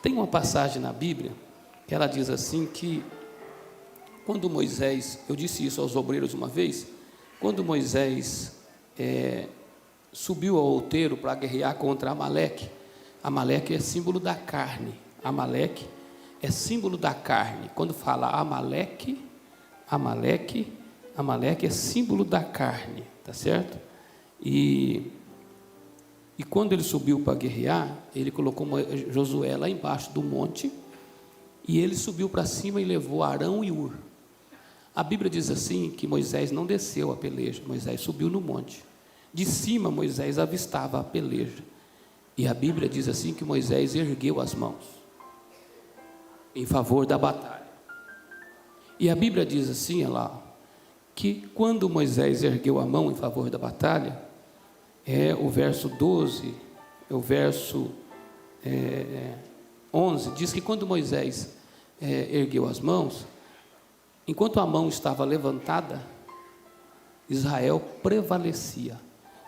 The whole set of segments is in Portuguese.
Tem uma passagem na Bíblia que ela diz assim que quando Moisés, eu disse isso aos obreiros uma vez, quando Moisés subiu ao outeiro para guerrear contra Amaleque, Amaleque é símbolo da carne, Amaleque é símbolo da carne. Quando fala Amaleque é símbolo da carne, tá certo? E quando ele subiu para guerrear, ele colocou Josué lá embaixo do monte, e ele subiu para cima e levou Arão e Ur. A Bíblia diz assim, que Moisés não desceu a peleja, Moisés subiu no monte. De cima, Moisés avistava a peleja. E a Bíblia diz assim, que Moisés ergueu as mãos em favor da batalha. E a Bíblia diz assim, olha lá, que quando Moisés ergueu a mão em favor da batalha, o verso 12, o verso 11, diz que quando Moisés ergueu as mãos, enquanto a mão estava levantada, Israel prevalecia,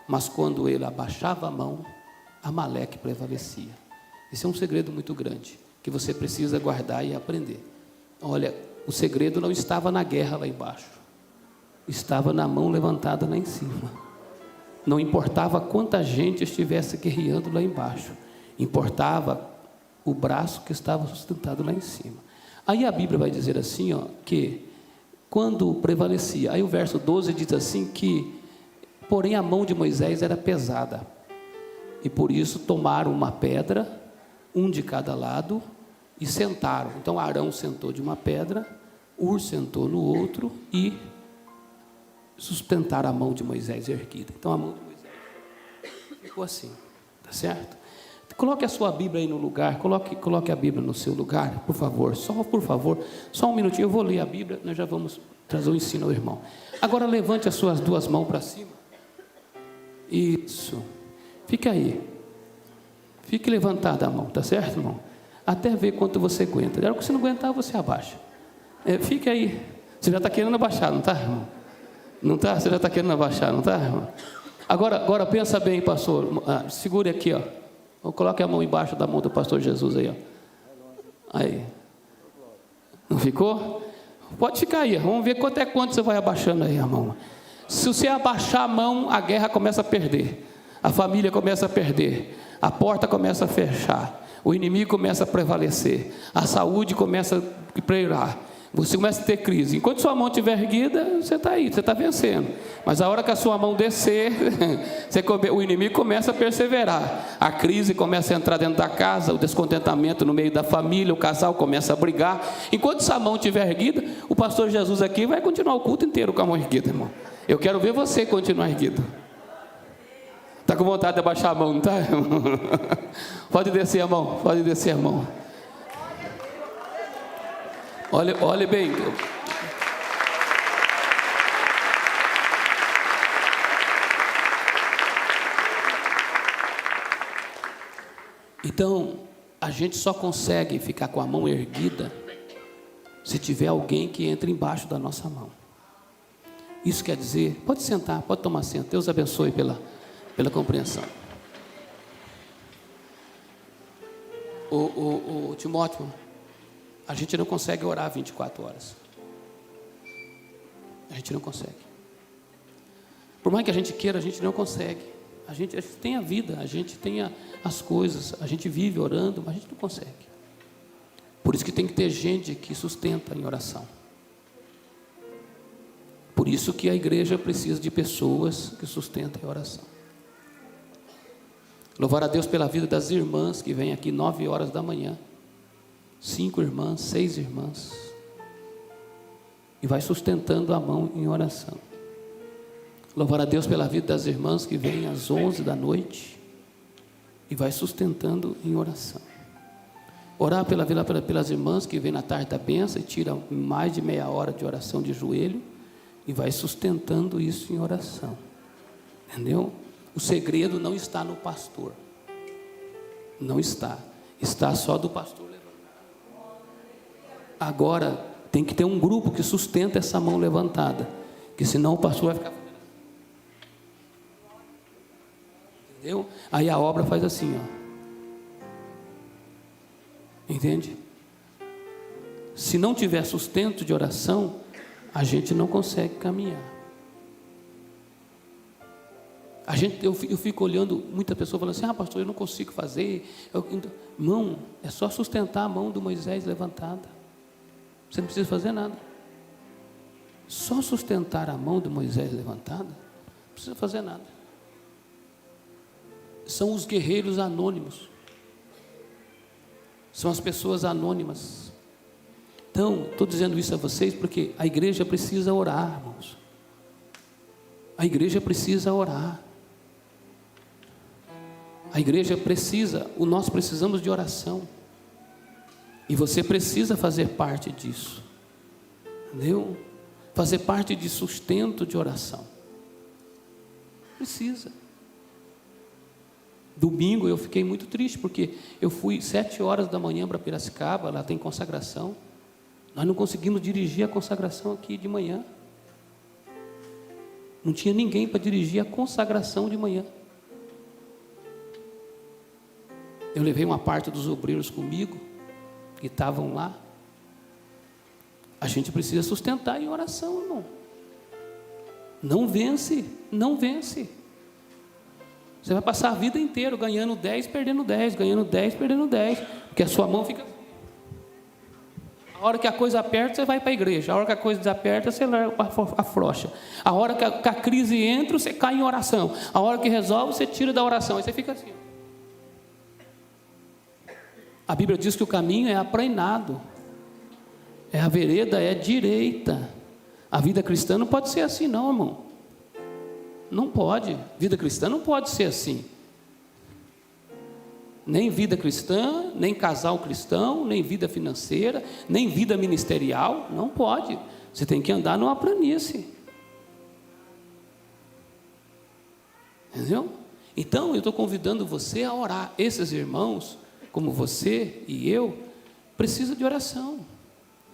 mas quando ele abaixava a mão, Amaleque prevalecia. Esse é um segredo muito grande, que você precisa guardar e aprender. Olha, o segredo não estava na guerra lá embaixo, estava na mão levantada lá em cima. Não importava quanta gente estivesse guerreando lá embaixo, importava o braço que estava sustentado lá em cima. Aí a Bíblia vai dizer assim, que quando prevalecia, aí o verso 12 diz assim que, porém a mão de Moisés era pesada, e por isso tomaram uma pedra, um de cada lado, e sentaram. Então Arão sentou de uma pedra, Ur sentou no outro, e sustentaram a mão de Moisés erguida. Então a mão de Moisés ficou assim, tá certo? Coloque a sua Bíblia aí no lugar, coloque a Bíblia no seu lugar, por favor, só um minutinho, eu vou ler a Bíblia, nós já vamos trazer o ensino ao irmão. Agora levante as suas duas mãos para cima, isso, fica aí, fique levantada a mão, tá certo, irmão? Até ver quanto você aguenta, na hora que você não aguentar, você abaixa, fique aí, você já está querendo abaixar, não está, irmão? Não está? Você já está querendo abaixar, não está, irmão? Agora pensa bem, pastor, segure aqui, coloque a mão embaixo da mão do pastor Jesus aí, aí, não ficou? Pode ficar aí, vamos ver quanto você vai abaixando aí a mão. Se você abaixar a mão, a guerra começa a perder, a família começa a perder, a porta começa a fechar, o inimigo começa a prevalecer, a saúde começa a piorar, você começa a ter crise. Enquanto sua mão estiver erguida, você está aí, você está vencendo. Mas a hora que a sua mão descer, o inimigo começa a perseverar. A crise começa a entrar dentro da casa, o descontentamento no meio da família, o casal começa a brigar. Enquanto sua mão estiver erguida, o pastor Jesus aqui vai continuar o culto inteiro com a mão erguida, irmão. Eu quero ver você continuar erguido. Está com vontade de abaixar a mão, não está? Pode descer a mão, pode descer a mão. Olhe bem. Então, a gente só consegue ficar com a mão erguida se tiver alguém que entre embaixo da nossa mão. Isso quer dizer, pode sentar, pode tomar assento. Deus abençoe pela compreensão. O Timóteo, a gente não consegue orar 24 horas. A gente não consegue. Por mais que a gente queira, a gente não consegue. A gente tem a vida, a gente tem as coisas, a gente vive orando, mas a gente não consegue. Por isso que tem que ter gente que sustenta em oração. Por isso que a igreja precisa de pessoas que sustentem a oração. Louvar a Deus pela vida das irmãs que vêm aqui 9 horas da manhã. 5 irmãs, 6 irmãs, e vai sustentando a mão em oração. Louvar a Deus pela vida das irmãs que vêm às 11 da noite, e vai sustentando em oração. Orar pelas irmãs que vêm na tarde da bênção e tiram mais de meia hora de oração de joelho, e vai sustentando isso em oração. Entendeu? O segredo não está no pastor, não está só do pastor. Agora, tem que ter um grupo que sustenta essa mão levantada, que senão o pastor vai ficar... Entendeu? Aí a obra faz assim, Entende? Se não tiver sustento de oração, a gente não consegue caminhar. Eu fico olhando muita pessoa falando assim: pastor, eu não consigo fazer. Irmão, é só sustentar a mão do Moisés levantada. Você não precisa fazer nada. Só sustentar a mão do Moisés levantada, não precisa fazer nada. São os guerreiros anônimos. São as pessoas anônimas. Então, estou dizendo isso a vocês porque a igreja precisa orar, irmãos. A igreja precisa orar. A igreja precisa, nós precisamos de oração. E você precisa fazer parte disso. Entendeu? Fazer parte de sustento de oração. Precisa. Domingo eu fiquei muito triste, porque eu fui 7 horas da manhã para Piracicaba, lá tem consagração. Nós não conseguimos dirigir a consagração aqui de manhã. Não tinha ninguém para dirigir a consagração de manhã. Eu levei uma parte dos obreiros comigo, que estavam lá. A gente precisa sustentar em oração, irmão. Não vence, não vence. Você vai passar a vida inteira ganhando 10, perdendo 10, ganhando 10, perdendo 10, porque a sua mão fica... A hora que a coisa aperta, você vai para a igreja. A hora que a coisa desaperta, você afrouxa. A hora que a crise entra, você cai em oração. A hora que resolve, você tira da oração. Aí você fica assim. A Bíblia diz que o caminho é aplainado. A vereda é direita. A vida cristã não pode ser assim não, irmão. Não pode. Vida cristã não pode ser assim. Nem vida cristã, nem casal cristão, nem vida financeira, nem vida ministerial. Não pode. Você tem que andar numa planície. Entendeu? Então, eu estou convidando você a orar. Esses irmãos, como você e eu, precisam de oração.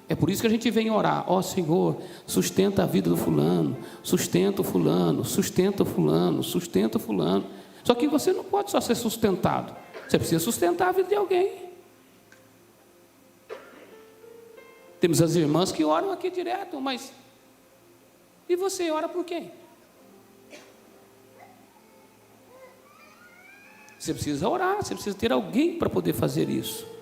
É por isso que a gente vem orar: ó Senhor, sustenta a vida do fulano, sustenta o fulano, sustenta o fulano, sustenta o fulano. Só que você não pode só ser sustentado, você precisa sustentar a vida de alguém. Temos as irmãs que oram aqui direto, mas e você ora por quem? Você precisa orar, você precisa ter alguém para poder fazer isso.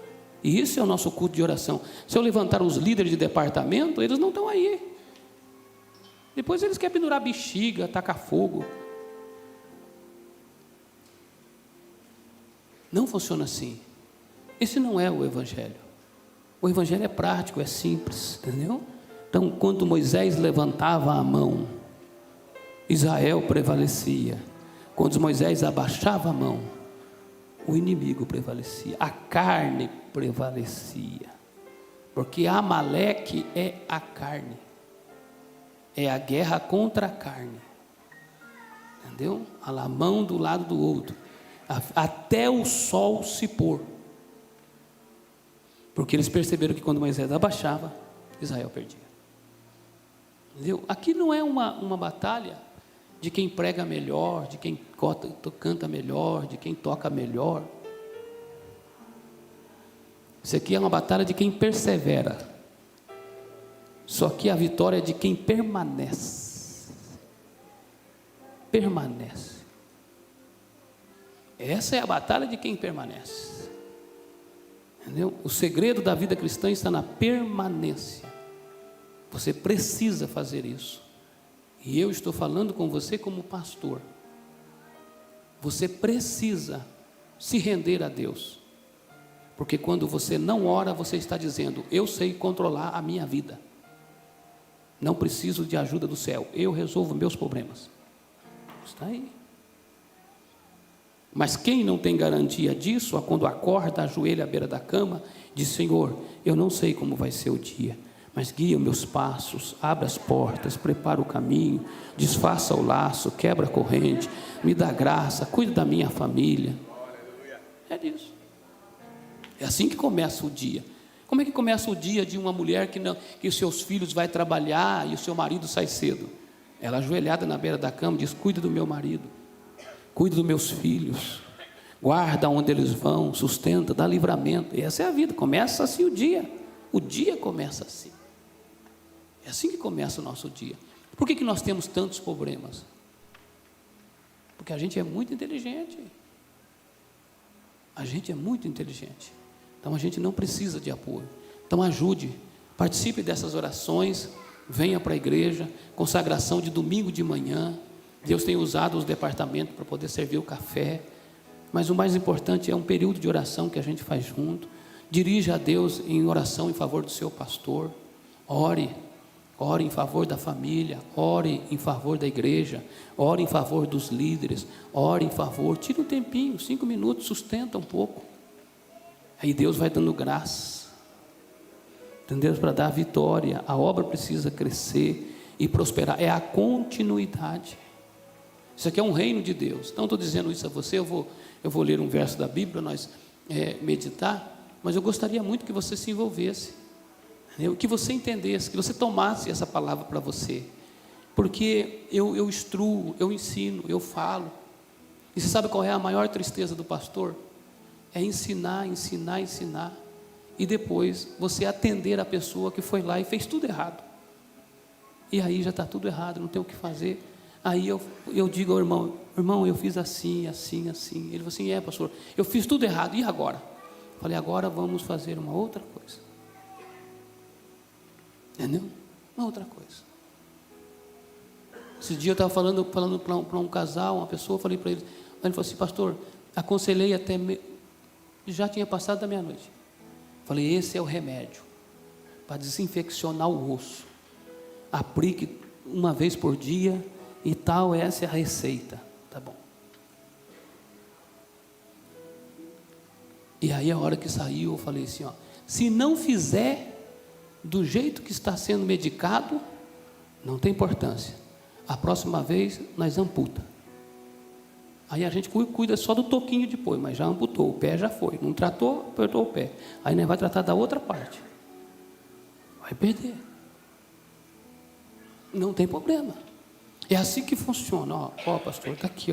E isso é o nosso culto de oração. Se eu levantar os líderes de departamento, eles não estão aí. Depois eles querem pendurar bexiga, tacar fogo. Não funciona assim. Esse não é o Evangelho. O Evangelho é prático, é simples, entendeu? Então, quando Moisés levantava a mão, Israel prevalecia. Quando Moisés abaixava a mão, o inimigo prevalecia, a carne prevalecia, porque Amaleque é a carne, é a guerra contra a carne, entendeu? A mão do lado do outro, até o sol se pôr, porque eles perceberam que quando Moisés abaixava, Israel perdia, entendeu? Aqui não é uma batalha de quem prega melhor, de quem canta melhor, de quem toca melhor. Isso aqui é uma batalha de quem persevera. Só que a vitória é de quem permanece. Permanece. Essa é a batalha de quem permanece. Entendeu? O segredo da vida cristã está na permanência. Você precisa fazer isso. E eu estou falando com você como pastor. Você precisa se render a Deus. Porque quando você não ora, você está dizendo: eu sei controlar a minha vida. Não preciso de ajuda do céu. Eu resolvo meus problemas. Está aí. Mas quem não tem garantia disso, quando acorda, ajoelha à beira da cama, diz: Senhor, eu não sei como vai ser o dia, mas guia meus passos, abre as portas, prepara o caminho, desfaça o laço, quebra a corrente, me dá graça, cuida da minha família. É disso. É assim que começa o dia. Como é que começa o dia de uma mulher que os seus filhos vai trabalhar e o seu marido sai cedo? Ela ajoelhada na beira da cama diz: cuida do meu marido, cuida dos meus filhos, guarda onde eles vão, sustenta, dá livramento. E essa é a vida, começa assim o dia começa assim. É assim que começa o nosso dia. Por que nós temos tantos problemas? Porque a gente é muito inteligente. A gente é muito inteligente. Então a gente não precisa de apoio. Então ajude, participe dessas orações, venha para a igreja, consagração de domingo de manhã. Deus tem usado os departamentos para poder servir o café. Mas o mais importante é um período de oração que a gente faz junto. Dirija a Deus em oração em favor do seu pastor. Ore em favor da família, ore em favor da igreja, ore em favor dos líderes, ore em favor, tire um tempinho, 5 minutos, sustenta um pouco. Aí Deus vai dando graça, entendeu? Para dar vitória. A obra precisa crescer e prosperar, é a continuidade. Isso aqui é um reino de Deus. Não estou dizendo isso a você, eu vou ler um verso da Bíblia para nós meditar, mas eu gostaria muito que você se envolvesse, que você entendesse, que você tomasse essa palavra para você, porque eu instruo, eu ensino, eu falo. E você sabe qual é a maior tristeza do pastor? É ensinar, e depois você atender a pessoa que foi lá e fez tudo errado, e aí já está tudo errado, não tem o que fazer. Aí eu digo ao irmão, eu fiz assim. Ele falou assim, pastor, eu fiz tudo errado, e agora? Eu falei, agora vamos fazer uma outra coisa. Entendeu? Uma outra coisa. Esse dia eu estava falando para um casal, uma pessoa, falei para ele falou assim, pastor, aconselhei até, já tinha passado da meia-noite. Falei, esse é o remédio, para desinfeccionar o osso. Aplique uma vez por dia, e tal, essa é a receita. Tá bom. E aí a hora que saiu, eu falei assim, se não fizer do jeito que está sendo medicado, não tem importância. A próxima vez nós amputa. Aí a gente cuida só do toquinho depois, mas já amputou, o pé já foi. Não tratou, apertou o pé. Aí nós vai tratar da outra parte. Vai perder. Não tem problema. É assim que funciona. Pastor, está aqui,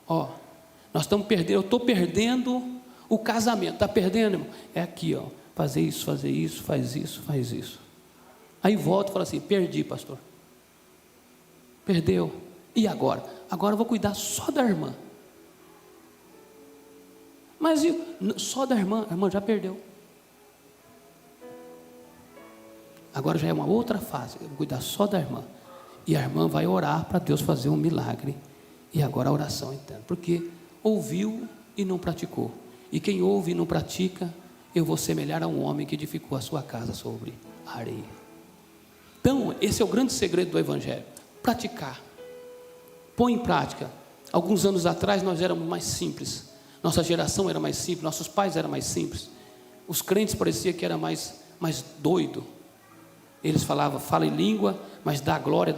nós estamos perdendo, eu estou perdendo o casamento. Está perdendo, irmão? É aqui, fazer isso, faz isso. Aí volta e fala assim, perdi, pastor. Perdeu. E agora? Agora eu vou cuidar só da irmã. Mas só da irmã? A irmã já perdeu. Agora já é uma outra fase, eu vou cuidar só da irmã. E a irmã vai orar para Deus fazer um milagre. E agora a oração interna. Porque ouviu e não praticou. E quem ouve e não pratica, eu vou semelhar a um homem que edificou a sua casa sobre a areia. Então, esse é o grande segredo do Evangelho. Praticar. Põe em prática. Alguns anos atrás nós éramos mais simples. Nossa geração era mais simples. Nossos pais eram mais simples. Os crentes parecia que era mais doido. Eles falavam, fala em língua, mas dá glória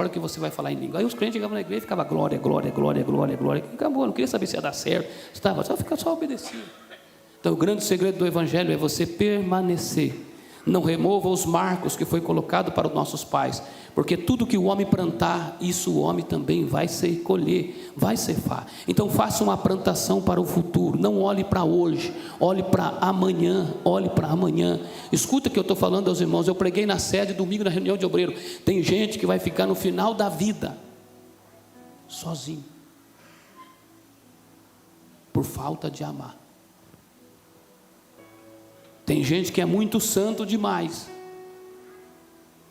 que você vai falar em língua. Aí os crentes chegavam na igreja e ficavam glória. Acabou, não queria saber se ia dar certo. Só obedecia. Então o grande segredo do Evangelho é você permanecer. Não remova os marcos que foi colocado para os nossos pais. Porque tudo que o homem plantar, isso o homem também vai se colher, vai ceifar. Então faça uma plantação para o futuro. Não olhe para hoje, olhe para amanhã. Escuta o que eu estou falando aos irmãos. Eu preguei na sede domingo na reunião de obreiro. Tem gente que vai ficar no final da vida sozinho, por falta de amar. Tem gente que é muito santo demais.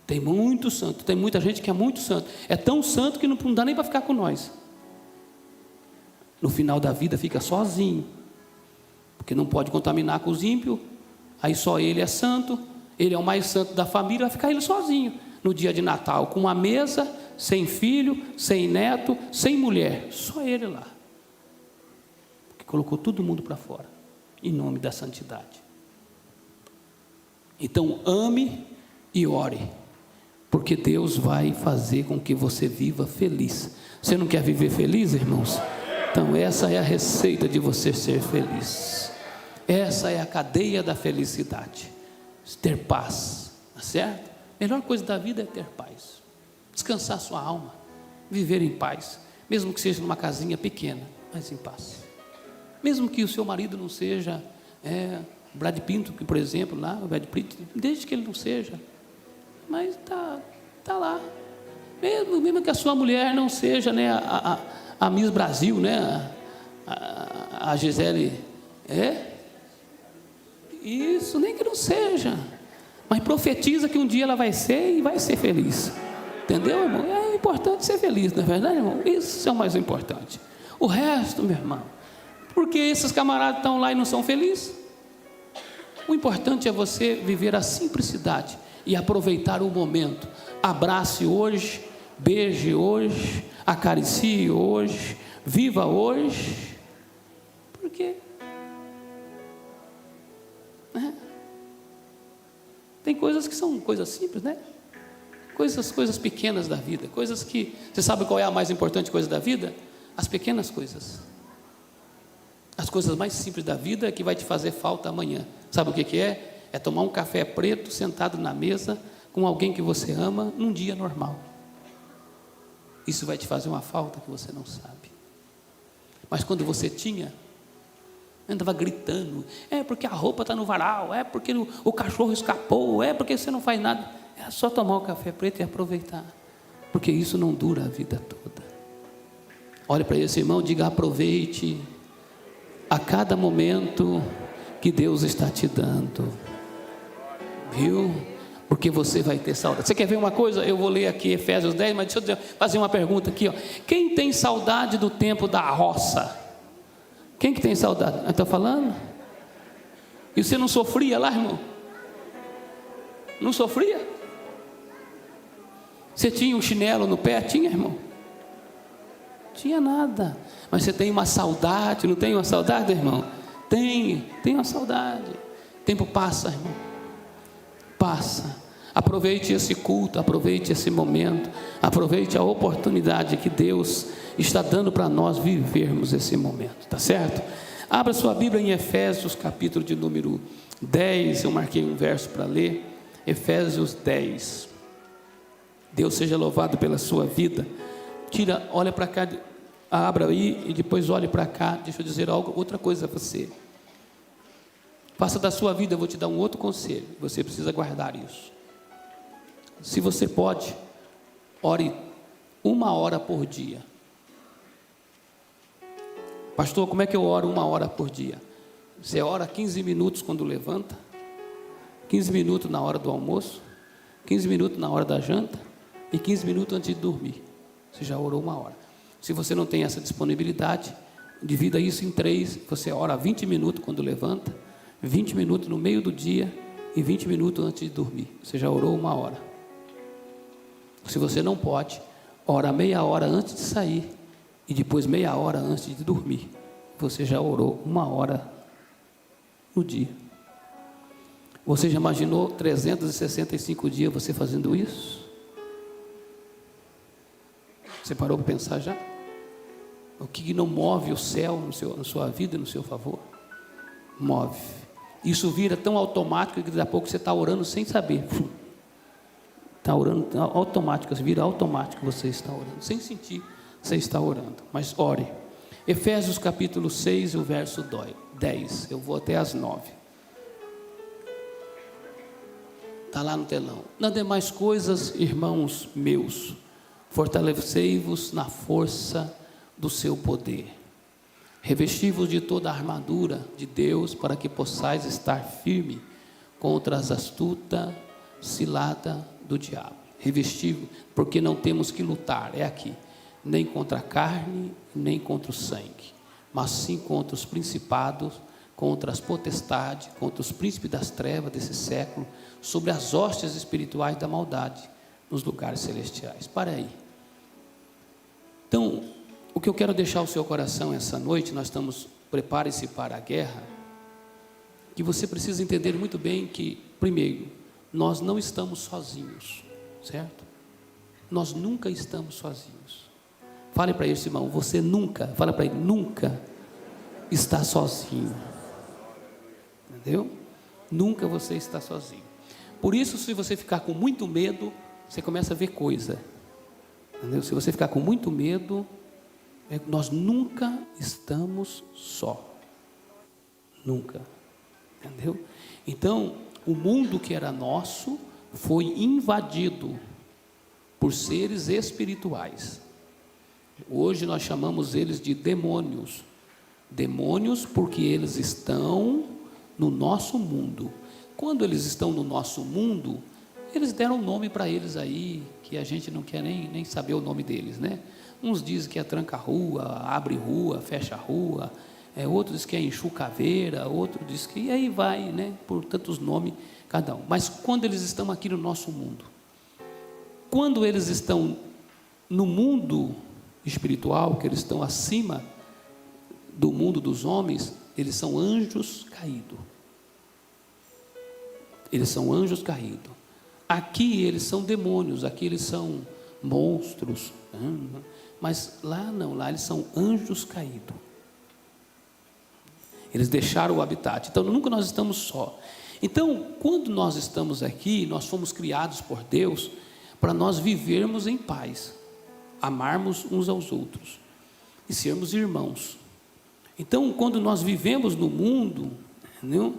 Tem muito santo. Tem muita gente que é muito santo. É tão santo que não dá nem para ficar com nós. No final da vida fica sozinho. Porque não pode contaminar com os ímpios. Aí só ele é santo. Ele é o mais santo da família. Vai ficar ele sozinho. No dia de Natal, com uma mesa, sem filho, sem neto, sem mulher. Só ele lá. Porque colocou todo mundo para fora. Em nome da santidade. Então ame e ore, porque Deus vai fazer com que você viva feliz. Você não quer viver feliz, irmãos? Então essa é a receita de você ser feliz. Essa é a cadeia da felicidade. Ter paz, tá certo? A melhor coisa da vida é ter paz. Descansar sua alma, viver em paz, mesmo que seja numa casinha pequena, mas em paz. Mesmo que o seu marido não seja Brad Pitt, por exemplo, lá, o Brad Pitt, desde que ele não seja, mas tá lá. Mesmo que a sua mulher não seja, né, a Miss Brasil, né, a Gisele, isso, nem que não seja, mas profetiza que um dia ela vai ser e vai ser feliz, entendeu, irmão? É importante ser feliz, não é verdade, irmão? Isso é o mais importante. O resto, meu irmão, porque esses camaradas estão lá e não são felizes. O importante é você viver a simplicidade e aproveitar o momento. Abrace hoje, beije hoje, acaricie hoje, viva hoje, porque tem coisas que são coisas simples, né? Coisas pequenas da vida, coisas que, você sabe qual é a mais importante coisa da vida? As pequenas coisas. As coisas mais simples da vida é que vai te fazer falta amanhã. Sabe o que é? É tomar um café preto sentado na mesa com alguém que você ama num dia normal. Isso vai te fazer uma falta que você não sabe. Mas quando você tinha, andava gritando, porque a roupa está no varal, porque o cachorro escapou, porque você não faz nada. É só tomar o café preto e aproveitar, porque isso não dura a vida toda. Olhe para esse irmão, diga: aproveite a cada momento que Deus está te dando, viu? Porque você vai ter saudade. Você quer ver uma coisa? Eu vou ler aqui Efésios 10, mas deixa eu fazer uma pergunta aqui, ó. Quem tem saudade do tempo da roça? Quem que tem saudade? Está falando? E você não sofria lá, irmão? Não sofria? Você tinha um chinelo no pé? Tinha, irmão? Tinha nada. Mas você tem uma saudade, não tem uma saudade, irmão? Tem uma saudade. O tempo passa, irmão. Passa. Aproveite esse culto, aproveite esse momento, aproveite a oportunidade que Deus está dando para nós vivermos esse momento, tá certo? Abra sua Bíblia em Efésios, capítulo de número 10, eu marquei um verso para ler, Efésios 10. Deus seja louvado pela sua vida. Olha para cá, abra aí e depois olhe para cá. Deixa eu dizer outra coisa a você. Faça da sua vida, eu vou te dar um outro conselho, você precisa guardar isso. Se você pode, ore 1 hora por dia. Pastor, como é que eu oro 1 hora por dia? Você ora 15 minutos quando levanta, 15 minutos na hora do almoço, 15 minutos na hora da janta e 15 minutos antes de dormir. Você já orou 1 hora. Se você não tem essa disponibilidade, divida isso em 3. Você ora 20 minutos quando levanta, 20 minutos no meio do dia e 20 minutos antes de dormir. Você já orou 1 hora. Se você não pode, ora meia hora antes de sair e depois meia hora antes de dormir. Você já orou 1 hora no dia. Você já imaginou 365 dias você fazendo isso? Você parou para pensar já? O que não move o céu na sua vida, no seu favor? Move. Isso vira tão automático que daqui a pouco você está orando sem saber. Está orando automático, vira automático, você está orando, sem sentir, você está orando, mas ore. Efésios capítulo 6, o verso 10, eu vou até as 9. Está lá no telão. Nas demais coisas, irmãos meus, fortalecei-vos na força do seu poder. Revesti-vos de toda a armadura de Deus, para que possais estar firme contra as astutas ciladas do diabo. Revesti-vos, porque não temos que lutar, é aqui, nem contra a carne, nem contra o sangue, mas sim contra os principados, contra as potestades, contra os príncipes das trevas desse século, sobre as hostes espirituais da maldade nos lugares celestiais. Para aí. Então, o que eu quero deixar ao seu coração essa noite, nós estamos, prepare-se para a guerra, que você precisa entender muito bem que, primeiro, nós não estamos sozinhos, certo? Nós nunca estamos sozinhos. Fale para esse irmão, você nunca, fala para ele, nunca está sozinho. Entendeu? Nunca você está sozinho. Por isso, se você ficar com muito medo, você começa a ver coisa. Se você ficar com muito medo, nós nunca estamos só. Nunca. Entendeu? Então, o mundo que era nosso foi invadido por seres espirituais. Hoje nós chamamos eles de demônios. Demônios porque eles estão no nosso mundo. Quando eles estão no nosso mundo, eles deram um nome para eles aí, que a gente não quer nem saber o nome deles, né? Uns dizem que é tranca-rua, abre-rua, fecha-rua, outros dizem que é enxucaveira, outro diz que... E aí vai, né? Por tantos nomes cada um. Mas quando eles estão aqui no nosso mundo, quando eles estão no mundo espiritual, que eles estão acima do mundo dos homens, eles são anjos caídos. Eles são anjos caídos. Aqui eles são demônios, aqui eles são monstros, mas lá não, lá eles são anjos caídos. Eles deixaram o habitat. Então nunca nós estamos só. Então quando nós estamos aqui, nós fomos criados por Deus para nós vivermos em paz, amarmos uns aos outros e sermos irmãos. Então quando nós vivemos no mundo, entendeu?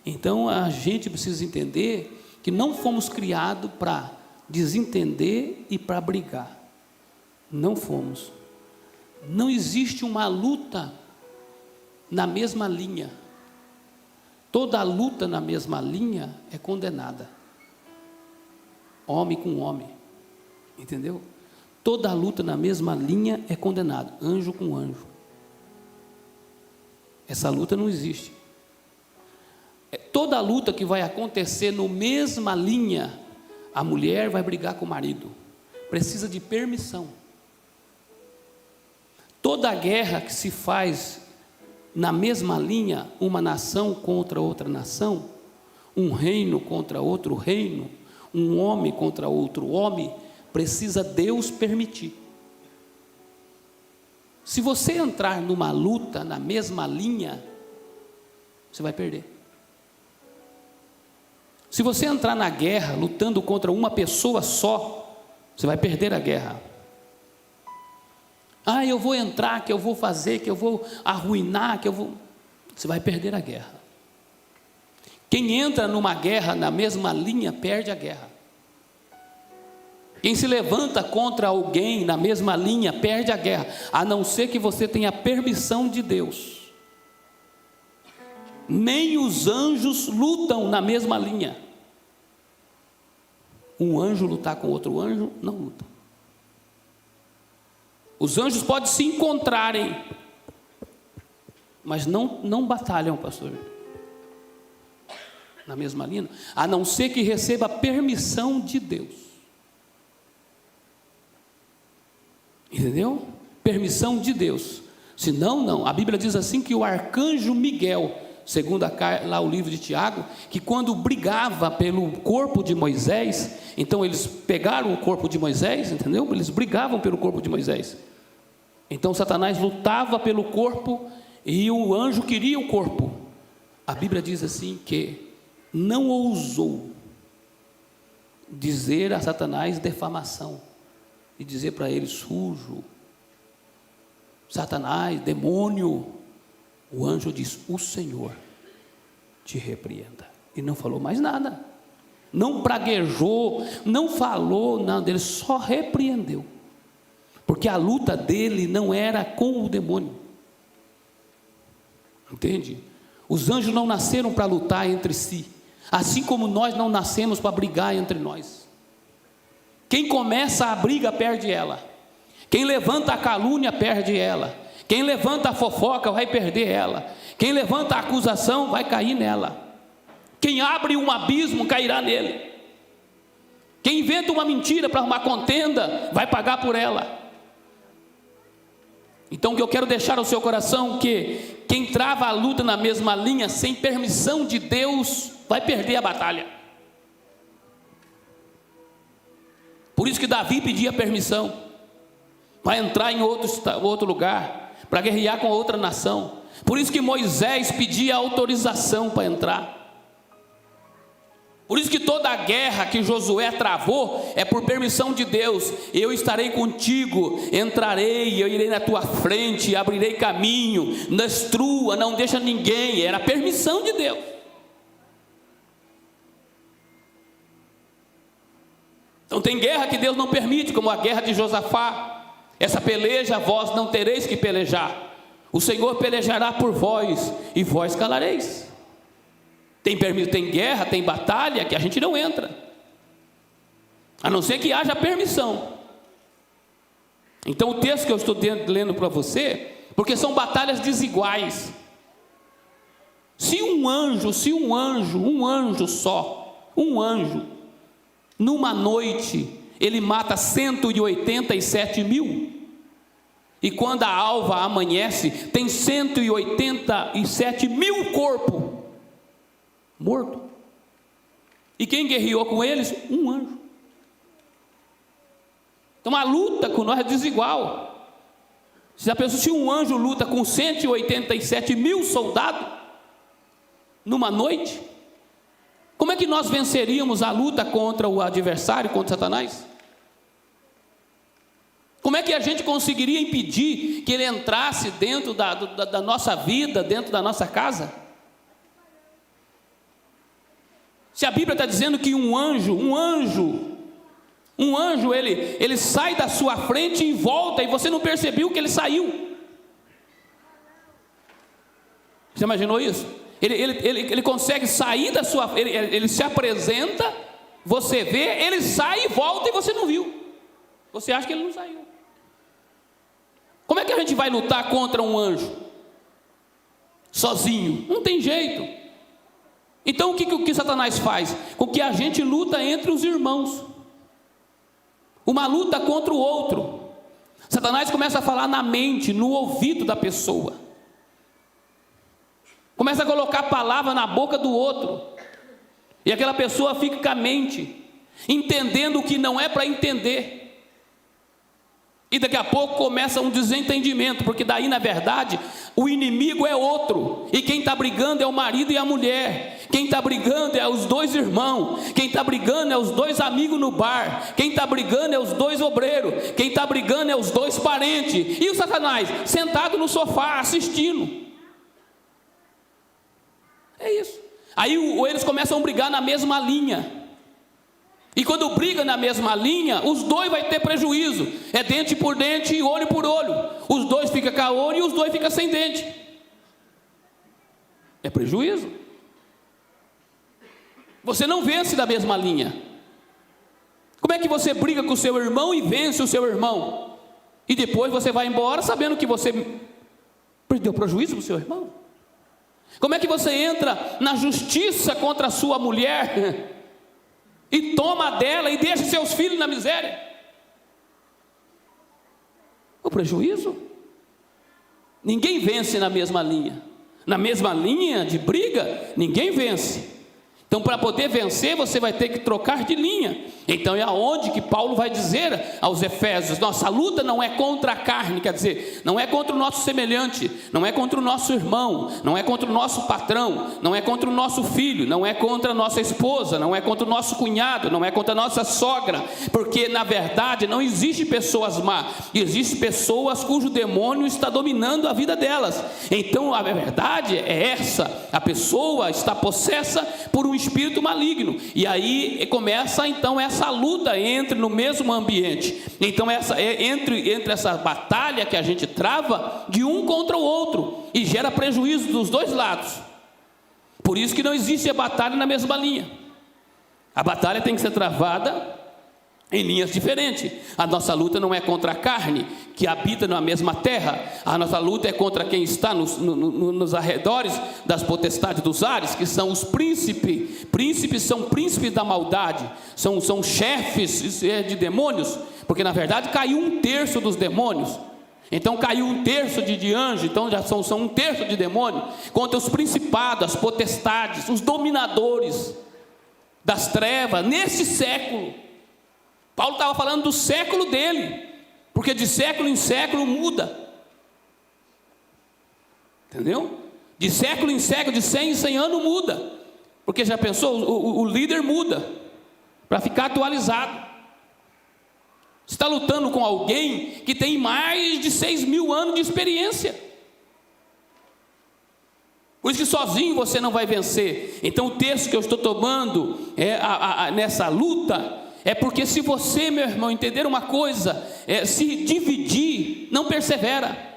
Então a gente precisa entender que não fomos criados para desentender e para brigar. Não fomos. Não existe uma luta na mesma linha. Toda luta na mesma linha é condenada. Homem com homem. Entendeu? Toda luta na mesma linha é condenada. Anjo com anjo. Essa luta não existe. Toda luta que vai acontecer no mesma linha, a mulher vai brigar com o marido. Precisa de permissão. Toda guerra que se faz na mesma linha, uma nação contra outra nação, um reino contra outro reino, um homem contra outro homem, precisa Deus permitir. Se você entrar numa luta na mesma linha, você vai perder. Se você entrar na guerra lutando contra uma pessoa só, você vai perder a guerra. Eu vou entrar, que eu vou fazer, que eu vou arruinar, você vai perder a guerra. Quem entra numa guerra na mesma linha, perde a guerra. Quem se levanta contra alguém na mesma linha, perde a guerra, a não ser que você tenha permissão de Deus. Nem os anjos lutam na mesma linha. Um anjo lutar com outro anjo, não luta. Os anjos podem se encontrarem, mas não batalham, pastor, na mesma linha, a não ser que receba a permissão de Deus. Entendeu? Permissão de Deus. Senão, não. A Bíblia diz assim que o arcanjo Miguel, segundo lá o livro de Tiago, que quando brigava pelo corpo de Moisés, então eles pegaram o corpo de Moisés, entendeu? Eles brigavam pelo corpo de Moisés. Então Satanás lutava pelo corpo e o anjo queria o corpo. A Bíblia diz assim que não ousou dizer a Satanás defamação e dizer para ele sujo, Satanás, demônio. O anjo diz: o Senhor te repreenda. E não falou mais nada, não praguejou, não falou nada, ele só repreendeu, porque a luta dele não era com o demônio, entende? Os anjos não nasceram para lutar entre si, assim como nós não nascemos para brigar entre nós. Quem começa a briga perde ela, quem levanta a calúnia perde ela, quem levanta a fofoca vai perder ela, quem levanta a acusação vai cair nela, quem abre um abismo cairá nele, quem inventa uma mentira para arrumar contenda vai pagar por ela. Então o que eu quero deixar ao seu coração, que quem trava a luta na mesma linha sem permissão de Deus vai perder a batalha. Por isso que Davi pedia permissão para entrar em outro lugar, para guerrear com outra nação. Por isso que Moisés pedia autorização para entrar. Por isso que toda a guerra que Josué travou é por permissão de Deus. Eu estarei contigo, entrarei, eu irei na tua frente, abrirei caminho, destrua, não deixa ninguém. Era a permissão de Deus. Então tem guerra que Deus não permite, como a guerra de Josafá. Essa peleja vós não tereis que pelejar. O Senhor pelejará por vós e vós calareis. Tem guerra, tem batalha que a gente não entra, a não ser que haja permissão. Então o texto que eu estou lendo para você, porque são batalhas desiguais. Se um anjo só, numa noite, ele mata 187 mil, e quando a alva amanhece, tem 187 mil corpos morto. E quem guerreou com eles? Um anjo. Então a luta com nós é desigual. Se um anjo luta com 187 mil soldados numa noite, como é que nós venceríamos a luta contra o adversário, contra Satanás? Como é que a gente conseguiria impedir que ele entrasse dentro da nossa vida, dentro da nossa casa? Se a Bíblia está dizendo que um anjo, ele sai da sua frente e volta, e você não percebeu que ele saiu. Você imaginou isso? Ele consegue sair da sua, ele se apresenta, você vê, ele sai e volta e você não viu. Você acha que ele não saiu. Como é que a gente vai lutar contra um anjo? Sozinho? Não tem jeito. Então o que Satanás faz? Com que a gente luta entre os irmãos, uma luta contra o outro. Satanás começa a falar na mente, no ouvido da pessoa, começa a colocar palavra na boca do outro, e aquela pessoa fica com a mente entendendo o que não é para entender, e daqui a pouco começa um desentendimento, porque daí na verdade o inimigo é outro, e quem está brigando é o marido e a mulher, quem está brigando é os dois irmãos, quem está brigando é os dois amigos no bar, quem está brigando é os dois obreiros, quem está brigando é os dois parentes, e o Satanás sentado no sofá assistindo. É isso. Aí eles começam a brigar na mesma linha. E quando briga na mesma linha, os dois vão ter prejuízo. É dente por dente e olho por olho. Os dois ficam com olho e os dois ficam sem dente. É prejuízo. Você não vence da mesma linha. Como é que você briga com o seu irmão e vence o seu irmão? E depois você vai embora sabendo que você deu prejuízo para o seu irmão? Como é que você entra na justiça contra a sua mulher e toma dela e deixa seus filhos na miséria? O prejuízo. Ninguém vence na mesma linha. Na mesma linha de briga, ninguém vence. Então, para poder vencer, você vai ter que trocar de linha. Então, é aonde que Paulo vai dizer aos Efésios: nossa luta não é contra a carne, quer dizer, não é contra o nosso semelhante, não é contra o nosso irmão, não é contra o nosso patrão, não é contra o nosso filho, não é contra a nossa esposa, não é contra o nosso cunhado, não é contra a nossa sogra, porque na verdade não existe pessoas más, existe pessoas cujo demônio está dominando a vida delas. Então a verdade é essa: a pessoa está possessa por um espírito maligno, e aí começa então essa luta no mesmo ambiente. Então entre essa batalha que a gente trava de um contra o outro, e gera prejuízo dos dois lados. Por isso que não existe a batalha na mesma linha. A batalha tem que ser travada em linhas diferentes. A nossa luta não é contra a carne que habita na mesma terra. A nossa luta é contra quem está nos arredores das potestades dos ares, que são os príncipes. Príncipes são príncipes da maldade, são chefes de demônios, porque na verdade caiu 1/3 dos demônios. Então caiu 1/3 de anjo, então já são 1/3 de demônio, contra os principados, as potestades, os dominadores das trevas, nesse século. Paulo estava falando do século dele, porque de século em século muda, entendeu? De século em século, de 100 em 100 anos muda. Porque já pensou, o líder muda para ficar atualizado. Você está lutando com alguém que tem mais de 6.000 anos de experiência. Por isso que sozinho você não vai vencer. Então o texto que eu estou tomando nessa luta é porque se você, meu irmão, entender uma coisa, se dividir, não persevera.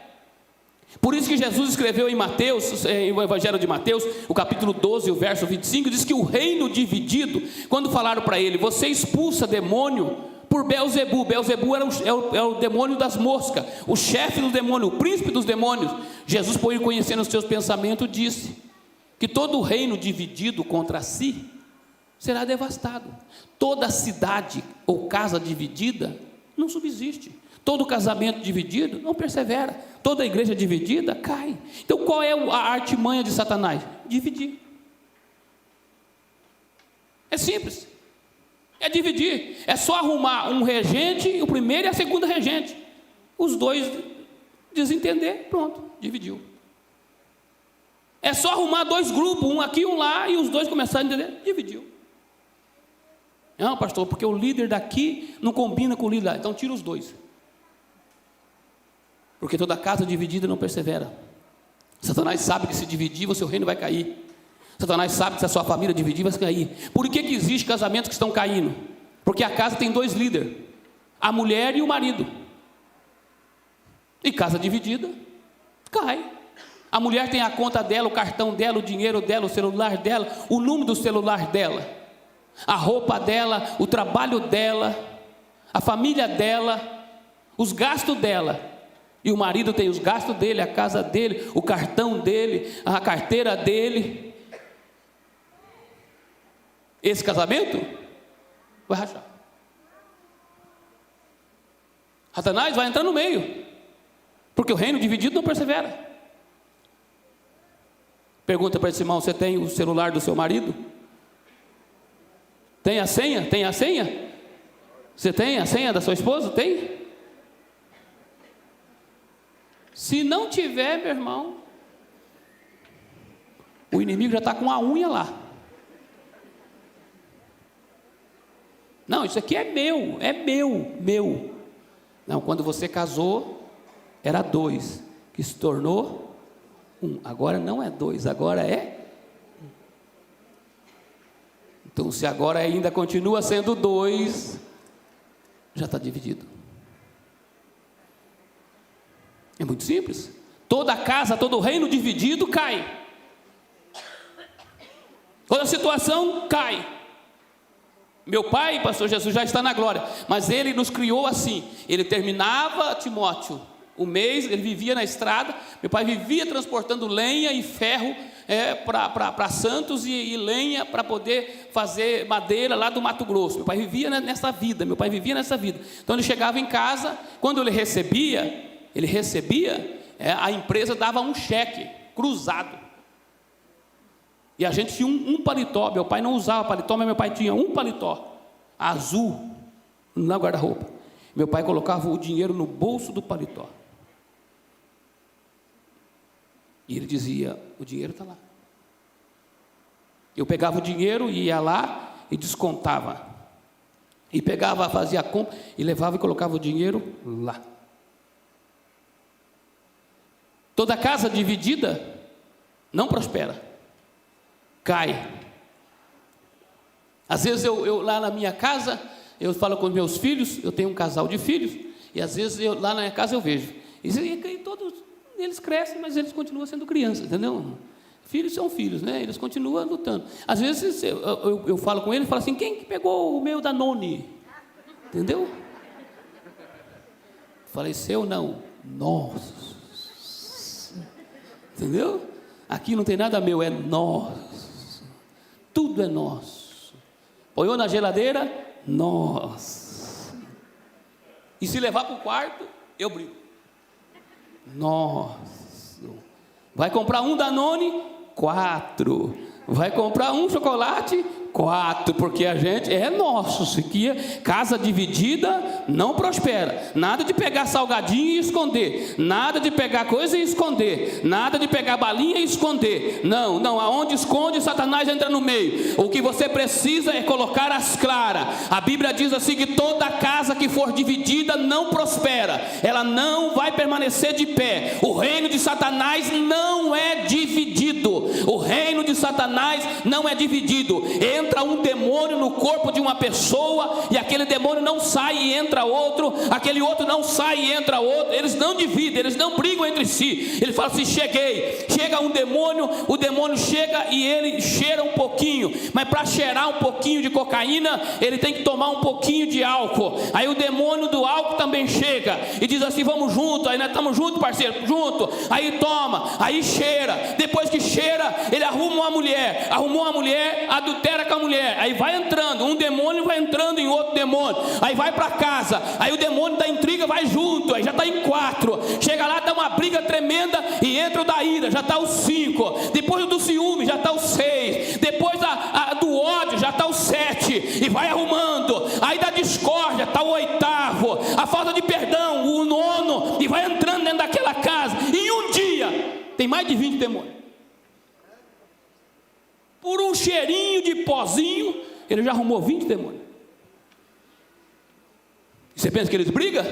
Por isso que Jesus escreveu em Mateus, o Evangelho de Mateus, o capítulo 12, o verso 25, diz que o reino dividido, quando falaram para ele, você expulsa demônio por Beelzebu. Beelzebu é o demônio das moscas, o chefe do demônio, o príncipe dos demônios. Jesus, por ir conhecendo os seus pensamentos, disse que todo reino dividido contra si será devastado. Toda cidade ou casa dividida não subsiste. Todo casamento dividido não persevera. Toda igreja dividida cai. Então qual é a artimanha de Satanás? Dividir. É simples. É dividir. É só arrumar um regente, o primeiro e a segunda regente. Os dois desentender, pronto, dividiu. É só arrumar dois grupos, um aqui e um lá, e os dois começarem a entender, dividiu. Não, pastor, porque o líder daqui não combina com o líder lá, então tira os dois. Porque toda casa dividida não persevera. Satanás sabe que se dividir, o seu reino vai cair. Satanás sabe que se a sua família dividir, vai cair. Por que existe casamentos que estão caindo? Porque a casa tem dois líderes, a mulher e o marido. E casa dividida, cai. A mulher tem a conta dela, o cartão dela, o dinheiro dela, o celular dela, o número do celular dela, a roupa dela, o trabalho dela, a família dela, os gastos dela. E o marido tem os gastos dele, a casa dele, o cartão dele, a carteira dele. Esse casamento vai rachar. Satanás vai entrar no meio, porque o reino dividido não persevera. Pergunta para esse irmão: você tem o celular do seu marido? Tem a senha? Tem a senha? Você tem a senha da sua esposa? Tem? Se não tiver, meu irmão, o inimigo já está com a unha lá. Não, isso aqui é meu. Não, quando você casou, era 2, que se tornou 1. Agora não é 2, agora é 1. Então, se agora ainda continua sendo 2, já está dividido. É muito simples. Toda casa, todo reino dividido cai. Toda situação cai. Meu pai, pastor Jesus, já está na glória, mas ele nos criou assim. Ele terminava, Timóteo, o mês, ele vivia na estrada. Meu pai vivia transportando lenha e ferro para Santos e lenha para poder fazer madeira lá do Mato Grosso. Meu pai vivia nessa vida. Então ele chegava em casa, quando ele recebia, a empresa dava um cheque cruzado. E a gente tinha um paletó. Meu pai não usava paletó, mas meu pai tinha um paletó azul na guarda-roupa. Meu pai colocava o dinheiro no bolso do paletó. E ele dizia: o dinheiro está lá. Eu pegava o dinheiro e ia lá e descontava. E pegava, fazia a compra e levava e colocava o dinheiro lá. Toda casa dividida não prospera, cai. Às vezes eu lá na minha casa, eu falo com os meus filhos, eu tenho um casal de filhos, e às vezes lá na minha casa eu vejo, e todos eles crescem, mas eles continuam sendo crianças, entendeu? Filhos são filhos, né? Eles continuam lutando. Às vezes eu falo com eles e falo assim: quem que pegou o meu Danone? Entendeu? Falei: seu não, nosso. Entendeu? Aqui não tem nada meu, é nosso. Tudo é nosso. Põe na geladeira, nosso. E se levar para o quarto, eu brigo. Nosso. Vai comprar um Danone, 4. Vai comprar um chocolate, 4, porque a gente é nosso. Isso aqui é casa dividida, não prospera. Nada de pegar salgadinho e esconder, nada de pegar coisa e esconder, nada de pegar balinha e esconder. Não, não, aonde esconde, Satanás entra no meio. O que você precisa é colocar as claras. A Bíblia diz assim que toda casa que for dividida não prospera, ela não vai permanecer de pé. O reino de Satanás não é dividido. O reino de Satanás não é dividido. Entra um demônio no corpo de uma pessoa e aquele demônio não sai e entra outro, aquele outro não sai e entra outro. Eles não dividem, eles não brigam entre si. Ele fala assim: cheguei. Chega um demônio, o demônio chega e ele cheira um pouquinho, mas para cheirar um pouquinho de cocaína, ele tem que tomar um pouquinho de álcool. Aí o demônio do álcool também chega e diz assim: vamos junto. Aí nós estamos juntos, parceiro, junto. Aí toma, aí cheira. Depois que cheira, ele arruma uma mulher, arrumou uma mulher, adultera com a mulher. Aí vai entrando, um demônio vai entrando em outro demônio. Aí vai para casa, aí o demônio da intriga vai junto, aí já está em 4. Chega lá, dá uma briga tremenda e entra o da ira, já está o 5. Depois do ciúme, já está o 6. Depois do ódio, já está o 7. E vai arrumando. Aí da discórdia, está o 8. A falta de perdão, o 9. E vai entrando dentro daquela casa. E em um dia, tem mais de 20 demônios. Por um cheirinho de pozinho, ele já arrumou 20 demônios. Você pensa que eles brigam?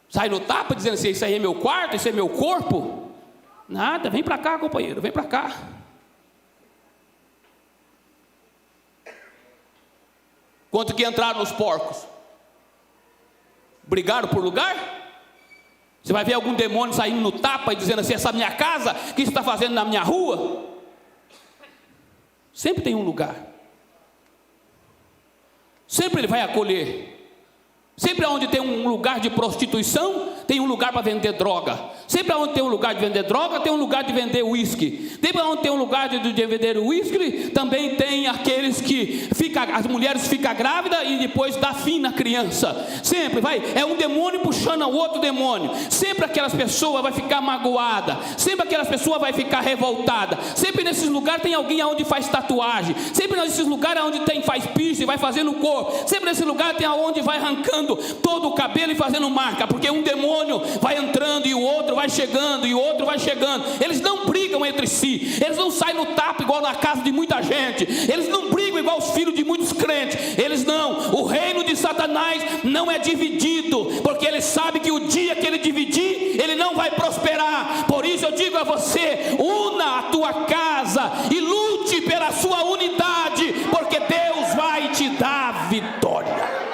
Sai no tapa dizendo assim: isso aí é meu quarto, isso é meu corpo? Nada, vem para cá, companheiro, vem para cá. Quanto que entraram os porcos? Brigaram por lugar? Você vai ver algum demônio saindo no tapa e dizendo assim: essa minha casa, o que você está fazendo na minha rua? Sempre tem um lugar. Sempre ele vai acolher. Sempre onde tem um lugar de prostituição, tem um lugar para vender droga. Sempre onde tem um lugar de vender droga, tem um lugar de vender uísque. Sempre onde tem um lugar de vender uísque, também tem aqueles que as mulheres ficam grávidas e depois dá fim na criança. Sempre é um demônio puxando o outro demônio. Sempre aquelas pessoas vai ficar magoada. Sempre aquelas pessoas vai ficar revoltada. Sempre nesses lugares tem alguém onde faz tatuagem. Sempre nesses lugares onde faz piercing, vai fazendo o corpo. Sempre nesse lugar tem aonde vai arrancando todo o cabelo e fazendo marca, porque um demônio vai entrando e o outro vai chegando e o outro vai chegando. Eles não brigam entre si, eles não saem no tapa igual na casa de muita gente, eles não brigam igual os filhos de muitos crentes. Eles não. O reino de Satanás não é dividido, porque ele sabe que o dia que ele dividir, ele não vai prosperar. Por isso eu digo a você: una a tua casa e lute pela sua unidade, porque Deus vai te dar vitória.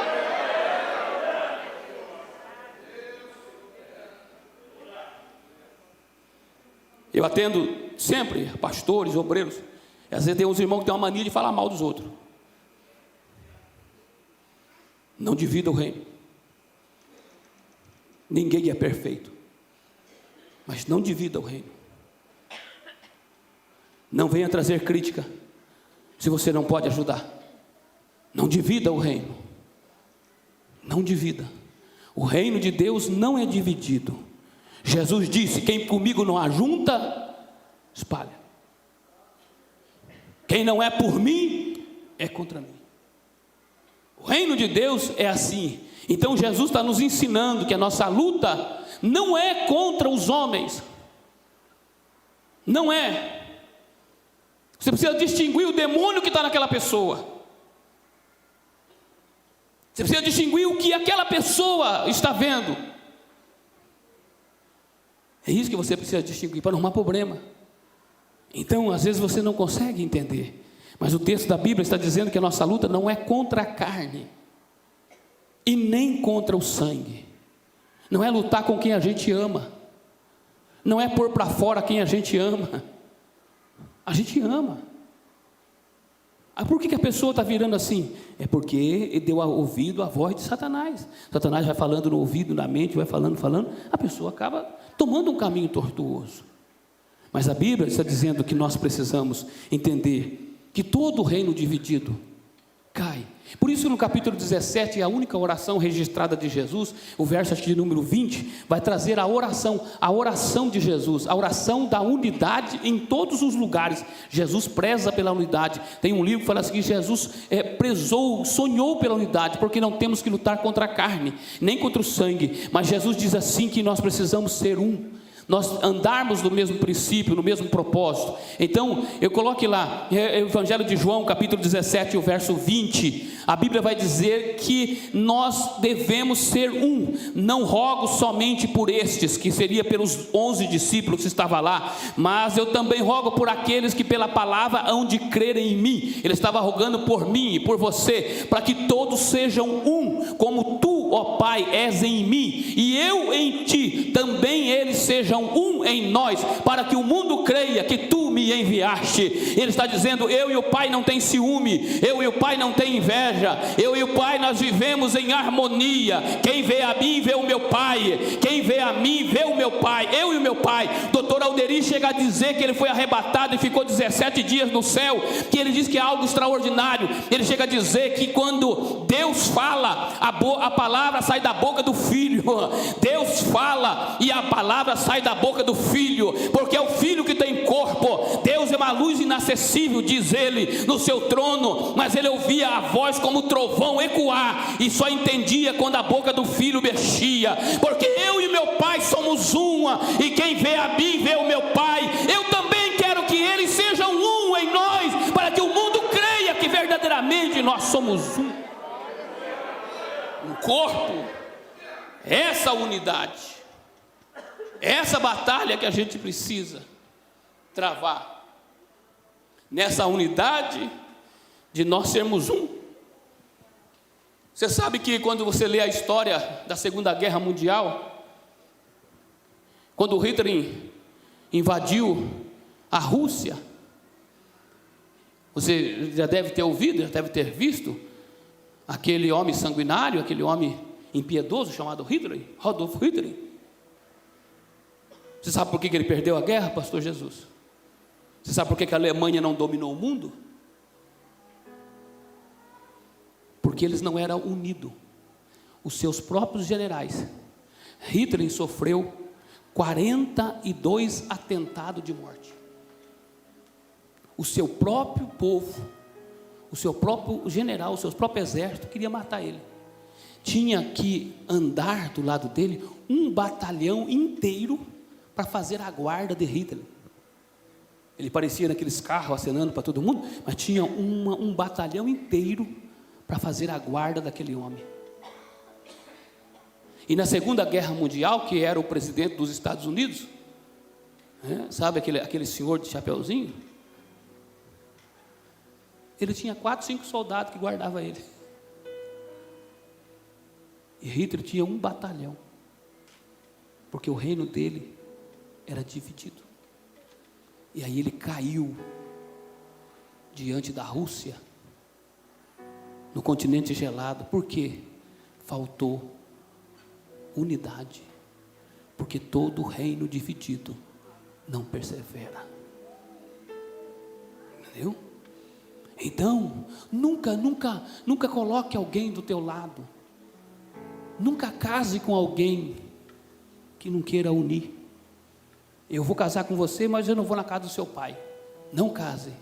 Eu atendo sempre pastores, obreiros. Às vezes tem uns irmãos que têm uma mania de falar mal dos outros. Não divida o reino. Ninguém é perfeito, mas não divida o reino. Não venha trazer crítica se você não pode ajudar. Não divida o reino. Não divida. O reino de Deus não é dividido. Jesus disse: quem comigo não ajunta, espalha. Quem não é por mim, é contra mim. O reino de Deus é assim. Então Jesus está nos ensinando que a nossa luta não é contra os homens. Não é. Você precisa distinguir o demônio que está naquela pessoa. Você precisa distinguir o que aquela pessoa está vendo. É isso que você precisa distinguir para não arrumar problema. Então, às vezes você não consegue entender, mas o texto da Bíblia está dizendo que a nossa luta não é contra a carne e nem contra o sangue. Não é lutar com quem a gente ama. Não é pôr para fora quem a gente ama. A gente ama. Por que a pessoa está virando assim? É porque deu ouvido à voz de Satanás. Satanás vai falando no ouvido, na mente, vai falando. A pessoa acaba tomando um caminho tortuoso. Mas a Bíblia está dizendo que nós precisamos entender que todo reino dividido cai. Por isso no capítulo 17, a única oração registrada de Jesus, o verso de número 20, vai trazer a oração de Jesus, a oração da unidade em todos os lugares. Jesus preza pela unidade. Tem um livro que fala assim, que Jesus sonhou pela unidade, porque não temos que lutar contra a carne, nem contra o sangue, mas Jesus diz assim, que nós precisamos ser um, nós andarmos no mesmo princípio, no mesmo propósito. Então, eu coloque lá, Evangelho de João, capítulo 17, o verso 20, a Bíblia vai dizer que nós devemos ser um. Não rogo somente por estes, que seria pelos 11 discípulos que estavam lá, mas eu também rogo por aqueles que pela palavra hão de crer em mim. Ele estava rogando por mim e por você, para que todos sejam um, como tu, ó Pai, és em mim, e eu em ti, também eles sejam um em nós, para que o mundo creia que tu me enviaste. Ele está dizendo, eu e o Pai não tem ciúme, eu e o Pai não tem inveja, eu e o Pai nós vivemos em harmonia. Quem vê a mim vê o meu Pai, quem vê a mim vê o meu Pai, eu e o meu Pai. Doutor Alderi chega a dizer que ele foi arrebatado e ficou 17 dias no céu, que ele diz que é algo extraordinário. Ele chega a dizer que quando Deus fala, a palavra sai da boca do Filho. Deus fala e a palavra sai da boca do Filho, porque é o Filho que tem corpo. Deus é uma luz inacessível, diz ele, no seu trono, mas ele ouvia a voz como trovão ecoar, e só entendia quando a boca do Filho mexia, porque eu e meu Pai somos uma, e quem vê a mim vê o meu Pai. Eu também quero que eles sejam um em nós, para que o mundo creia que verdadeiramente nós somos um corpo. Essa unidade, essa batalha que a gente precisa travar, nessa unidade de nós sermos um. Você sabe que quando você lê a história da Segunda Guerra Mundial, quando o Hitler invadiu a Rússia, você já deve ter ouvido, já deve ter visto aquele homem sanguinário, aquele homem impiedoso chamado Hitler, Adolf Hitler. Você sabe por que ele perdeu a guerra, pastor Jesus? Você sabe por que a Alemanha não dominou o mundo? Porque eles não eram unidos. Os seus próprios generais. Hitler sofreu 42 atentados de morte. O seu próprio povo, o seu próprio general, o seu próprio exército queria matar ele. Tinha que andar do lado dele um batalhão inteiro para fazer a guarda de Hitler. Ele parecia naqueles carros acenando para todo mundo, mas tinha um batalhão inteiro para fazer a guarda daquele homem. E na Segunda Guerra Mundial, que era o presidente dos Estados Unidos, sabe aquele senhor de chapeuzinho? Ele tinha 4, 5 soldados que guardavam ele. E Hitler tinha um batalhão, porque o reino dele era dividido. E aí ele caiu diante da Rússia, no continente gelado. Por quê? Faltou unidade, porque todo reino dividido não persevera. Entendeu? Então, nunca coloque alguém do teu lado. Nunca case com alguém que não queira unir. Eu vou casar com você, mas eu não vou na casa do seu pai. Não case,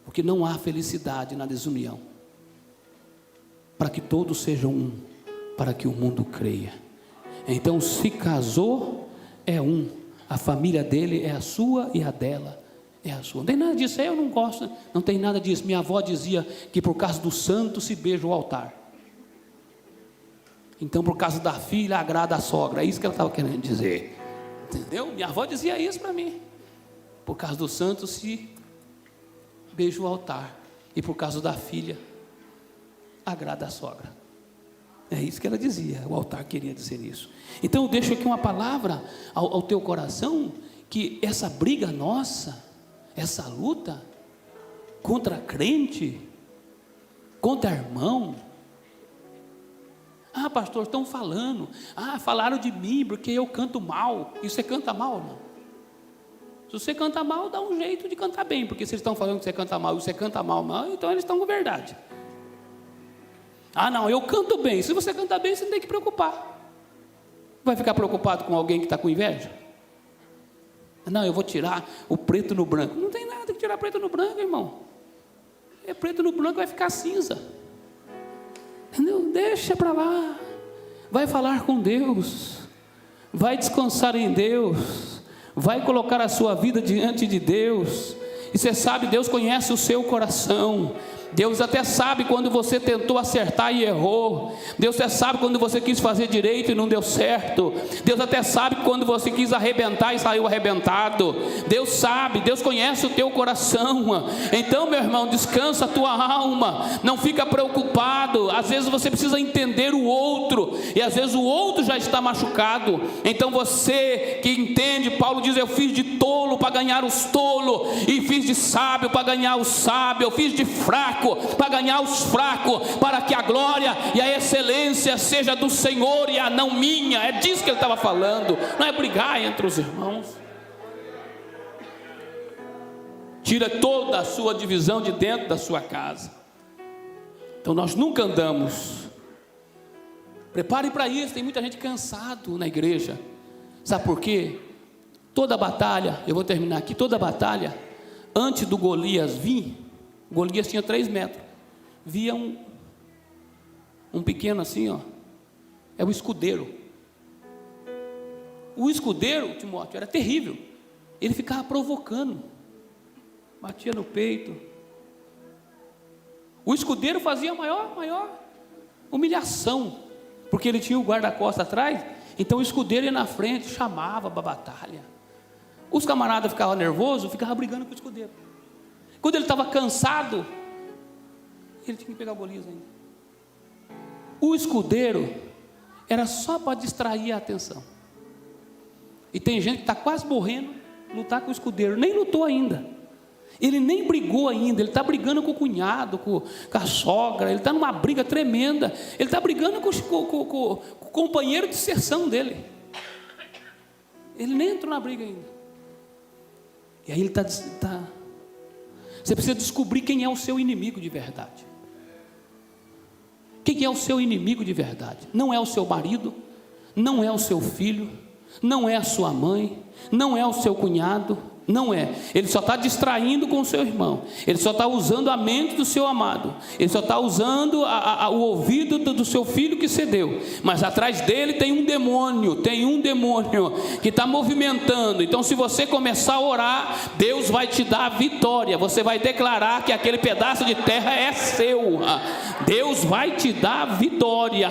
porque não há felicidade na desunião. Para que todos sejam um, para que o mundo creia. Então, se casou, é um. A família dele é a sua e a dela é a sua. Não tem nada disso, eu não gosto. Não tem nada disso. Minha avó dizia que por causa do santo se beija o altar. Então, por causa da filha, agrada a sogra. É isso que ela estava querendo dizer. Entendeu? Minha avó dizia isso para mim. Por causa do santo se beija o altar. E por causa da filha, agrada a sogra. É isso que ela dizia. O altar queria dizer isso. Então eu deixo aqui uma palavra ao teu coração, que essa briga nossa, essa luta contra crente, contra irmão. Ah, pastor, estão falando. Ah, falaram de mim porque eu canto mal. E você canta mal, não? Se você canta mal, dá um jeito de cantar bem. Porque se eles estão falando que você canta mal e você canta mal, então eles estão com verdade. Ah, não, eu canto bem. Se você canta bem, você não tem que preocupar. Vai ficar preocupado com alguém que está com inveja? Não, eu vou tirar o preto no branco. Não tem nada que tirar preto no branco, irmão. É preto no branco, vai ficar cinza. Entendeu? Deixa para lá. Vai falar com Deus. Vai descansar em Deus. Vai colocar a sua vida diante de Deus. E você sabe, Deus conhece o seu coração. Deus até sabe quando você tentou acertar e errou. Deus até sabe quando você quis fazer direito e não deu certo. Deus até sabe quando você quis arrebentar e saiu arrebentado. Deus sabe, Deus conhece o teu coração. Então, meu irmão, descansa a tua alma. Não fica preocupado. Às vezes você precisa entender o outro, e às vezes o outro já está machucado. Então você que entende, Paulo diz: eu fiz de tolo para ganhar os tolos, e fiz de sábio para ganhar os sábios. Eu fiz de fraco para ganhar os fracos, para que a glória e a excelência seja do Senhor e a não minha. É disso que ele estava falando. Não é brigar entre os irmãos. Tira toda a sua divisão de dentro da sua casa. Então nós nunca andamos. Prepare para isso. Tem muita gente cansado na igreja. Sabe por quê? Toda batalha, eu vou terminar aqui, toda batalha, antes do Golias vir, Golias tinha 3 metros, via um pequeno assim, ó, é o escudeiro. O escudeiro, Timóteo, era terrível. Ele ficava provocando, batia no peito. O escudeiro fazia a maior humilhação, porque ele tinha o guarda-costas atrás. Então o escudeiro ia na frente, chamava para a batalha. Os camaradas ficavam nervosos, ficavam brigando com o escudeiro. Quando ele estava cansado, ele tinha que pegar o Golias ainda. O escudeiro era só para distrair a atenção. E tem gente que está quase morrendo, lutar com o escudeiro, nem lutou ainda. Ele nem brigou ainda, ele está brigando com o cunhado, com a sogra, ele está numa briga tremenda. Ele está brigando com o companheiro de sessão dele. Ele nem entrou na briga ainda. E aí ele está... Você precisa descobrir quem é o seu inimigo de verdade. Quem é o seu inimigo de verdade? Não é o seu marido, não é o seu filho, não é a sua mãe, não é o seu cunhado, não é. Ele só está distraindo com o seu irmão. Ele só está usando a mente do seu amado. Ele só está usando o ouvido do seu filho que cedeu. Mas atrás dele tem um demônio que está movimentando. Então, se você começar a orar, Deus vai te dar a vitória. Você vai declarar que aquele pedaço de terra é seu. Deus vai te dar a vitória.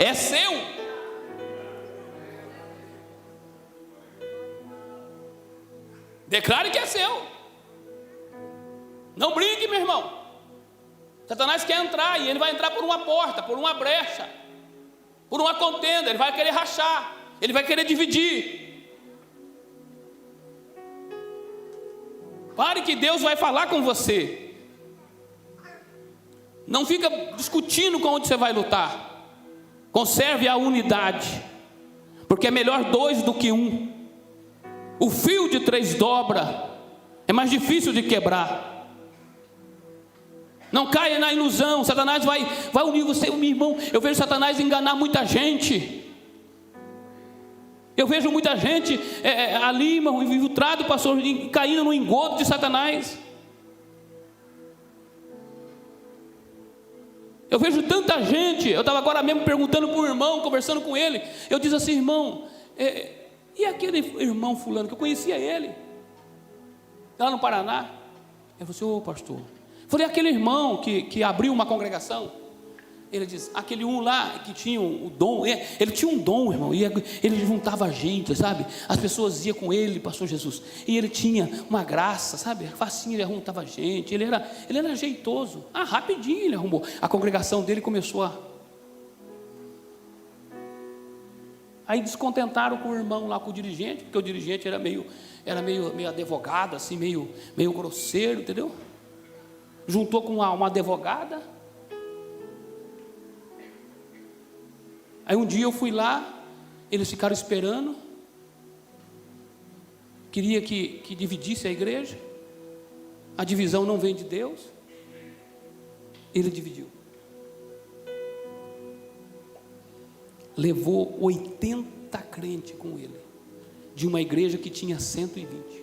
É seu. Declare que é seu. Não brinque, meu irmão. Satanás quer entrar, e ele vai entrar por uma porta, por uma brecha, por uma contenda. Ele vai querer rachar, ele vai querer dividir. Pare que Deus vai falar com você. Não fica discutindo com onde você vai lutar. Conserve a unidade, porque é melhor 2 do que 1. O fio de 3 dobra, é mais difícil de quebrar. Não caia na ilusão. Satanás vai unir você, meu irmão. Eu vejo Satanás enganar muita gente. Eu vejo muita gente ali, irmão, infiltrado, pastor, caindo no engodo de Satanás. Eu vejo tanta gente. Eu estava agora mesmo perguntando para um irmão, conversando com ele. Eu disse assim: irmão, e aquele irmão fulano, que eu conhecia ele, lá no Paraná? Ele falou assim: pastor. Eu falei: aquele irmão que abriu uma congregação. Ele diz: aquele lá que tinha o dom, ele tinha um dom, irmão, e ele juntava gente, sabe? As pessoas iam com ele, pastor Jesus, e ele tinha uma graça, sabe? Facinho, ele juntava gente, ele era jeitoso. Rapidinho ele arrumou. A congregação dele começou a... Aí descontentaram com o irmão lá, com o dirigente, porque o dirigente era meio advogado, assim, meio grosseiro, entendeu? Juntou com uma advogada. Aí um dia eu fui lá, eles ficaram esperando, queria que dividisse a igreja. A divisão não vem de Deus. Ele dividiu. levou 80 crentes com ele, de uma igreja que tinha 120.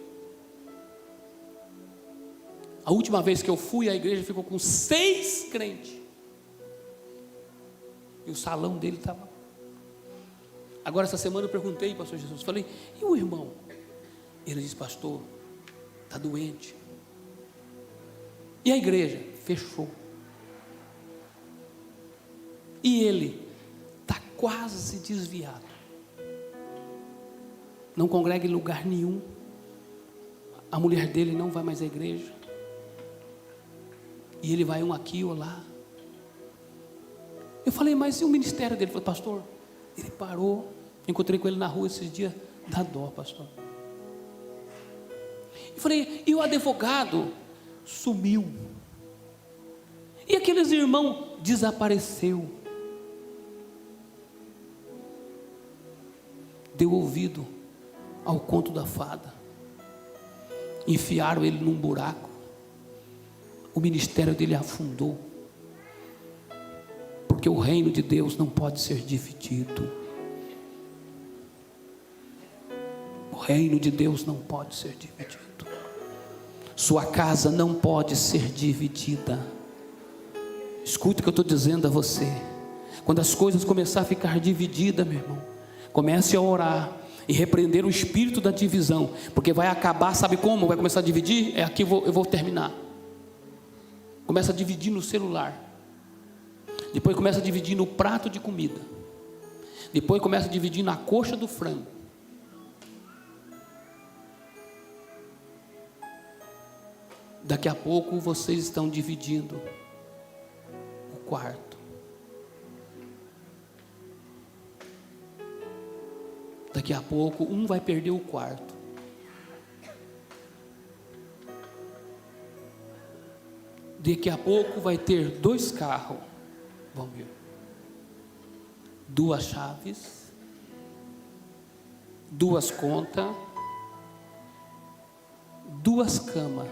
A última vez que eu fui, a igreja ficou com 6 crentes, e o salão dele estava. Agora essa semana eu perguntei, pastor Jesus, falei, e o irmão? Ele disse, pastor, está doente. E a igreja? Fechou. E ele está quase desviado, não congrega em lugar nenhum. A mulher dele não vai mais à igreja, e ele vai um aqui ou lá. Eu falei, mas e o ministério dele? Ele falou, pastor, ele parou. Encontrei com ele na rua esses dias, dá dó, pastor. Eu falei, e o advogado? Sumiu. E aqueles irmãos? Desapareceu. Deu ouvido ao conto da fada, enfiaram ele num buraco, o ministério dele afundou, porque o reino de Deus não pode ser dividido. O reino de Deus não pode ser dividido. Sua casa não pode ser dividida. Escuta o que eu estou dizendo a você. Quando as coisas começarem a ficar divididas, meu irmão, comece a orar e repreender o espírito da divisão, porque vai acabar, sabe como? Vai começar a dividir? É aqui eu vou terminar. Começa a dividir no celular, depois começa a dividir no prato de comida, depois começa a dividir na coxa do frango. Daqui a pouco vocês estão dividindo o quarto. Daqui a pouco um vai perder o quarto. Daqui a pouco vai ter 2 carros. Vamos ver. 2 chaves. 2 contas. 2 camas.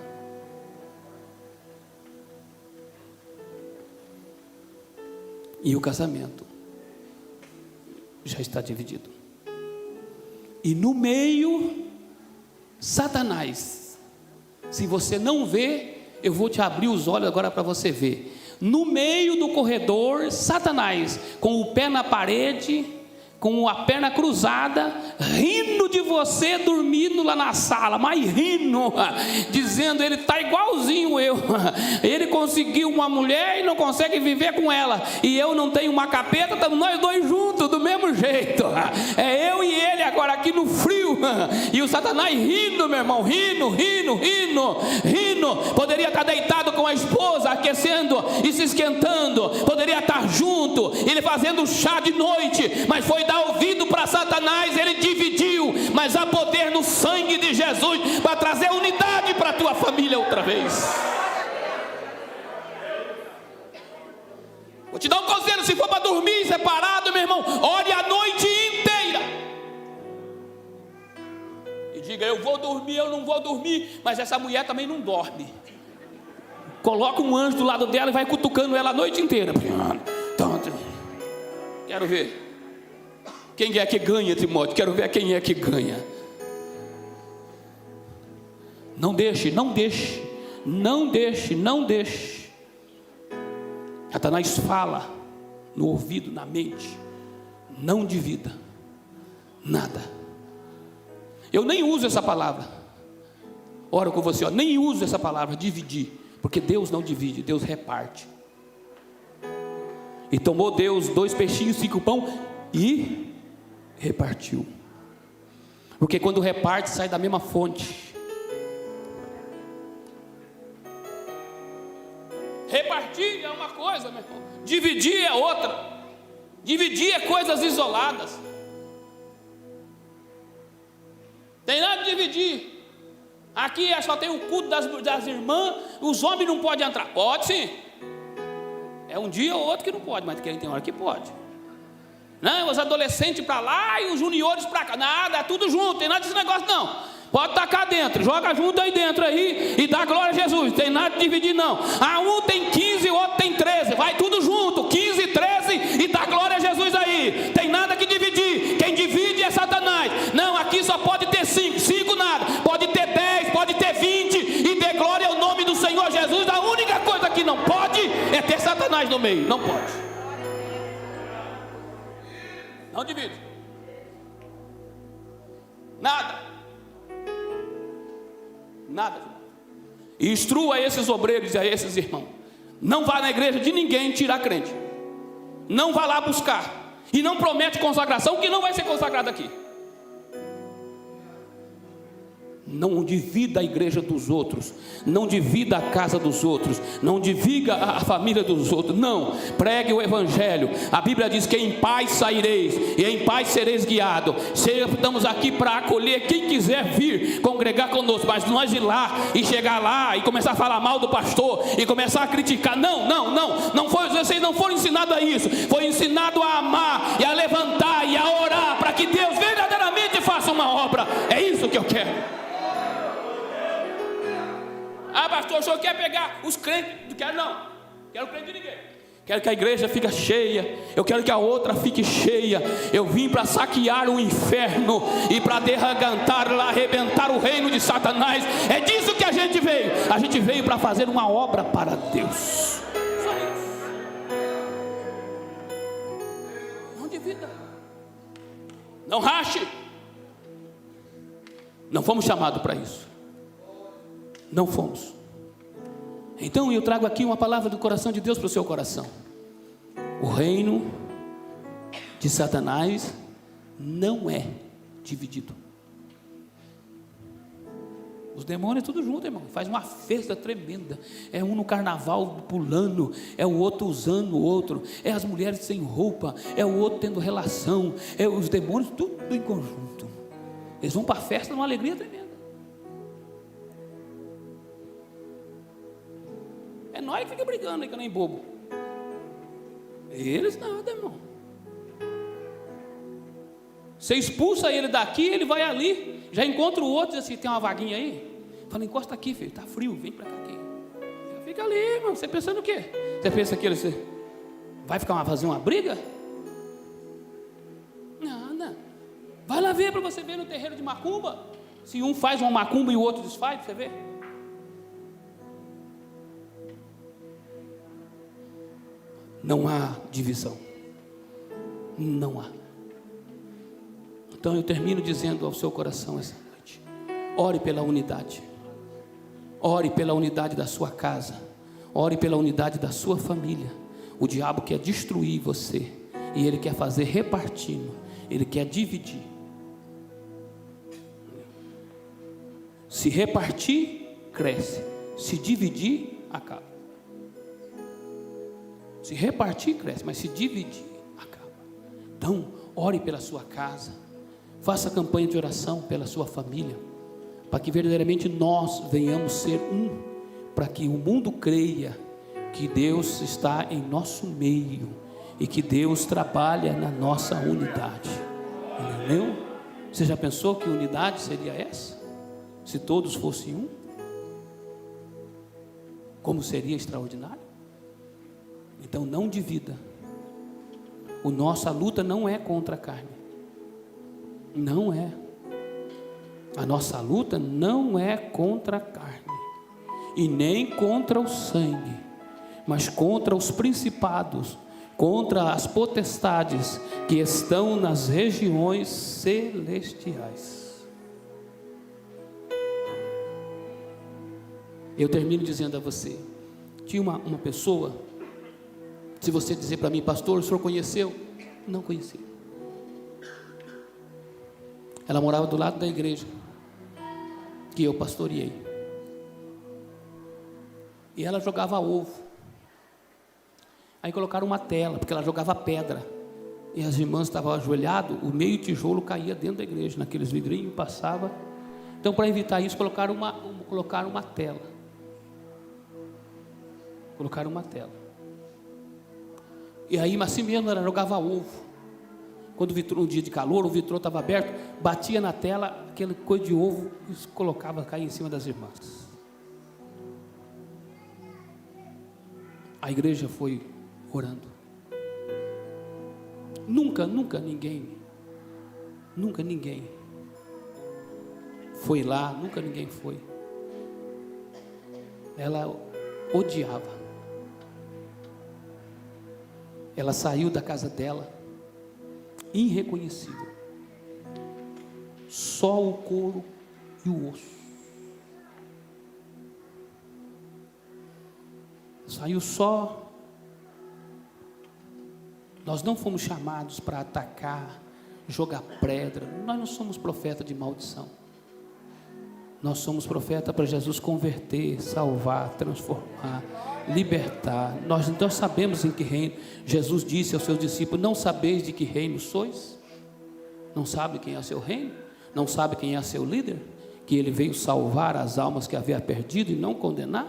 E o casamento já está dividido. E no meio, Satanás. Se você não vê, eu vou te abrir os olhos agora para você ver. No meio do corredor, Satanás, com o pé na parede, com a perna cruzada, rindo de você, dormindo lá na sala, mas rindo, dizendo, ele está igualzinho eu, ele conseguiu uma mulher e não consegue viver com ela, e eu não tenho uma capeta, estamos nós dois juntos, do mesmo jeito, é eu e ele agora aqui no frio, e o Satanás rindo, meu irmão, rindo, poderia estar deitado com a esposa, aquecendo e se esquentando, poderia estar junto, ele fazendo chá de noite, mas foi dar ouvido para Satanás, ele dividiu, mas há poder no sangue de Jesus para trazer unidade para a tua família outra vez. Vou te dar um conselho, se for para dormir separado, meu irmão, ore a noite inteira e diga, eu vou dormir, eu não vou dormir, mas essa mulher também não dorme. Coloca um anjo do lado dela e vai cutucando ela a noite inteira. Quero ver quem é que ganha, Timóteo. Quero ver quem é que ganha. Não deixe. Satanás fala no ouvido, na mente. Não divida nada. Eu nem uso essa palavra. Oro com você, nem uso essa palavra, dividir. Porque Deus não divide, Deus reparte. E tomou Deus 2 peixinhos, 5 pão e repartiu. Porque quando reparte, sai da mesma fonte. Repartir é uma coisa, meu irmão, dividir é outra. Dividir é coisas isoladas. Tem nada de dividir. Aqui só tem o culto das irmãs. Os homens não podem entrar. Pode sim. É um dia ou outro que não pode, mas tem hora que pode. Não, os adolescentes para lá e os juniores para cá. Nada, é tudo junto, tem nada desse negócio não. Pode tacar dentro, joga junto aí dentro aí e dá glória a Jesus. Tem nada de dividir não. Um tem 15 e o outro tem 13. Vai tudo junto, 15, 13 e dá glória a Jesus aí. Tem nada no meio. Não pode. Não divide. Nada. Nada. E instrua a esses obreiros e a esses irmãos: não vá na igreja de ninguém tirar crente. Não vá lá buscar. E não promete consagração, que não vai ser consagrado aqui. Não divida a igreja dos outros, não divida a casa dos outros, não divida a família dos outros. Não, pregue o evangelho. A Bíblia diz que em paz saireis e em paz sereis guiados. Estamos aqui para acolher quem quiser vir congregar conosco, mas nós ir lá e chegar lá e começar a falar mal do pastor e começar a criticar. Não foi, vocês não foram ensinados a isso. Foi ensinado a amar e a levantar e a orar para que Deus verdadeiramente faça uma obra. É isso que eu quero. Ah, pastor, o senhor quer pegar os crentes? Não quero, não. Quero crente de ninguém. Quero que a igreja fique cheia. Eu quero que a outra fique cheia. Eu vim para saquear o inferno e para arrebentar o reino de Satanás. É disso que a gente veio. A gente veio para fazer uma obra para Deus. Só isso. Não divida. Não rache. Não fomos chamados para isso. Não fomos. Então eu trago aqui uma palavra do coração de Deus para o seu coração. O reino de Satanás não é dividido. Os demônios tudo junto, irmão. Faz uma festa tremenda. É um no carnaval pulando, é o outro usando o outro, é as mulheres sem roupa, é o outro tendo relação, é os demônios tudo em conjunto. Eles vão para a festa numa alegria tremenda. É nós que fica brigando aí, que nem bobo. Eles nada, irmão. Você expulsa ele daqui, ele vai ali, já encontra o outro, diz assim: tem uma vaguinha aí? Fala: encosta aqui, filho, tá frio, vem pra cá aqui. Fica ali, irmão. Você pensando o quê? Você pensa que ele vai fazer uma briga? Nada. Vai lá ver para você ver no terreiro de macumba. Se um faz uma macumba e o outro desfaz, você vê. Não há divisão. Não há. Então eu termino dizendo ao seu coração essa noite: ore pela unidade. Ore pela unidade da sua casa. Ore pela unidade da sua família. O diabo quer destruir você. E ele quer fazer repartindo. Ele quer dividir. Se repartir, cresce. Se dividir, acaba. Se repartir, cresce, mas se dividir, acaba. Então, ore pela sua casa. Faça campanha de oração pela sua família, para que verdadeiramente nós venhamos ser um, para que o mundo creia que Deus está em nosso meio e que Deus trabalha na nossa unidade. Entendeu? Você já pensou que unidade seria essa? Se todos fossem um? Como seria extraordinário? Então não divida. Nossa luta não é contra a carne. Não é. A nossa luta não é contra a carne. E nem contra o sangue. Mas contra os principados. Contra as potestades que estão nas regiões celestiais. Eu termino dizendo a você. Tinha uma pessoa. Se você dizer para mim: pastor, o senhor conheceu? Não conheci. Ela morava do lado da igreja que eu pastoreei. E ela jogava ovo. Aí colocaram uma tela, porque ela jogava pedra. E as irmãs estavam ajoelhadas, o meio tijolo caía dentro da igreja, naqueles vidrinhos, passava. Então, para evitar isso, colocaram uma tela. Colocaram uma tela. E aí, assim mesmo, ela jogava ovo. Quando um dia de calor, o vitrô estava aberto, batia na tela, aquele coisa de ovo, e colocava, caía em cima das irmãs. A igreja foi orando. Nunca ninguém foi lá, nunca ninguém foi. Ela odiava. Ela saiu da casa dela, irreconhecível, só o couro e o osso. Saiu só. Nós não fomos chamados para atacar, jogar pedra. Nós não somos profeta de maldição. Nós somos profeta para Jesus converter, salvar, transformar, libertar. Nós sabemos em que reino. Jesus disse aos seus discípulos: não sabeis de que reino sois? Não sabe quem é o seu reino? Não sabe quem é seu líder? Que ele veio salvar as almas que havia perdido e não condenar?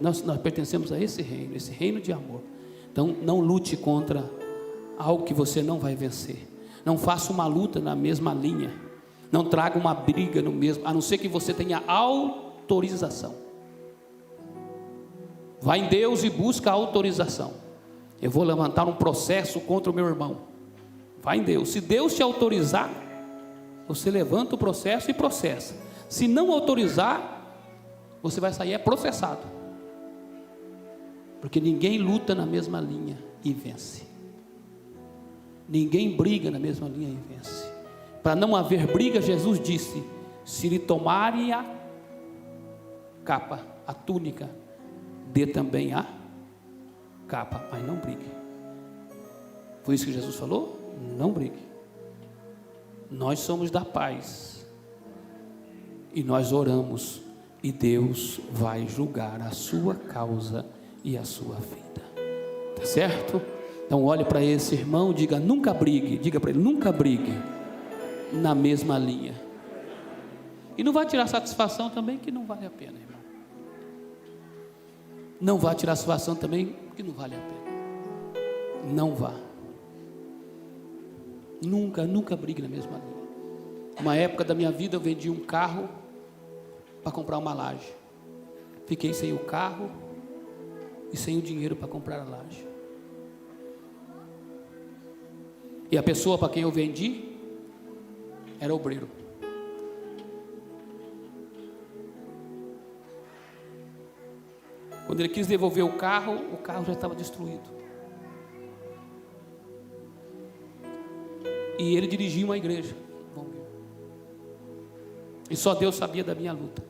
Nós pertencemos a esse reino de amor. Então não lute contra algo que você não vai vencer. Não faça uma luta na mesma linha. Não traga uma briga no mesmo, a não ser que você tenha autorização. Vai em Deus e busca a autorização. Eu vou levantar um processo contra o meu irmão. Vai em Deus. Se Deus te autorizar, você levanta o processo e processa. Se não autorizar, você vai sair processado. Porque ninguém luta na mesma linha e vence. Ninguém briga na mesma linha e vence. Para não haver briga, Jesus disse: se lhe tomarem a capa, a túnica, dê também a capa, mas não brigue. Foi isso que Jesus falou? Não brigue. Nós somos da paz e nós oramos, e Deus vai julgar a sua causa e a sua vida, tá certo? Então olhe para esse irmão e diga: nunca brigue. Diga para ele: nunca brigue na mesma linha. E não vai tirar satisfação também, que não vale a pena, irmão. Não vai tirar satisfação também, que não vale a pena. Não vá. Nunca brigue na mesma linha. Uma época da minha vida eu vendi um carro para comprar uma laje. Fiquei sem o carro e sem o dinheiro para comprar a laje. E a pessoa para quem eu vendi era obreiro. Quando ele quis devolver o carro já estava destruído. E ele dirigia uma igreja. E só Deus sabia da minha luta.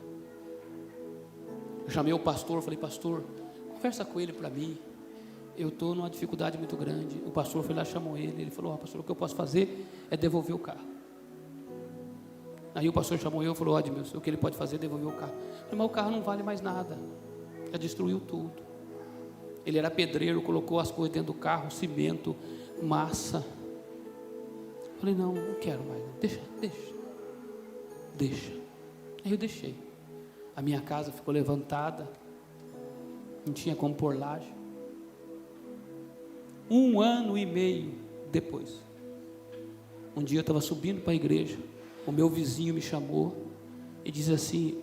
Eu chamei o pastor, falei: pastor, conversa com ele para mim. Eu estou numa dificuldade muito grande. O pastor foi lá, chamou ele. Ele falou: pastor, o que eu posso fazer é devolver o carro. Aí o pastor chamou eu e falou: Edmilson, o que ele pode fazer é devolver o carro. Eu falei: mas o carro não vale mais nada, já destruiu tudo. Ele era pedreiro, colocou as coisas dentro do carro, cimento, massa. Eu falei: não quero mais, deixa. Aí eu deixei. A minha casa ficou levantada, não tinha como pôr laje. 1 ano e meio depois, um dia eu estava subindo para a igreja, o meu vizinho me chamou e disse assim: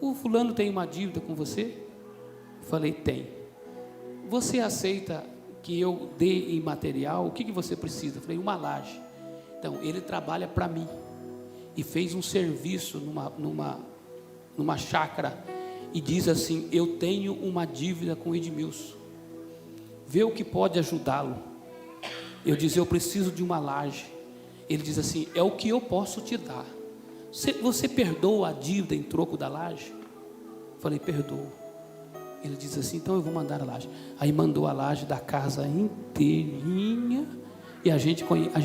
o fulano tem uma dívida com você? Eu falei: tem. Você aceita que eu dê em material? O que você precisa? Eu falei: uma laje. Então ele trabalha para mim e fez um serviço numa chácara e diz assim: eu tenho uma dívida com o Edmilson, vê o que pode ajudá-lo. Eu disse: eu preciso de uma laje. Ele diz assim: é o que eu posso te dar. Você perdoa a dívida em troco da laje? Eu falei: perdoo. Ele diz assim: então eu vou mandar a laje. Aí mandou a laje da casa inteirinha. E a gente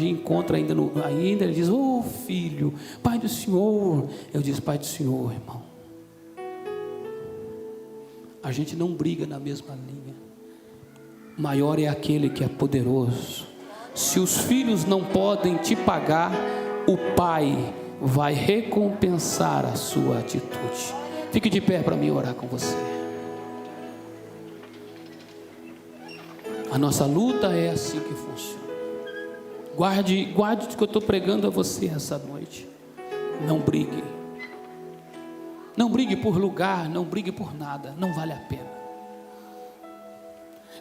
encontra ainda, ele diz: ô filho, pai do Senhor. Eu disse: pai do Senhor, irmão. A gente não briga na mesma linha. Maior é aquele que é poderoso. Se os filhos não podem te pagar, o pai vai recompensar a sua atitude. Fique de pé para mim orar com você. A nossa luta é assim que funciona. Guarde o que eu estou pregando a você essa noite. Não brigue. Não brigue por lugar, não brigue por nada, não vale a pena.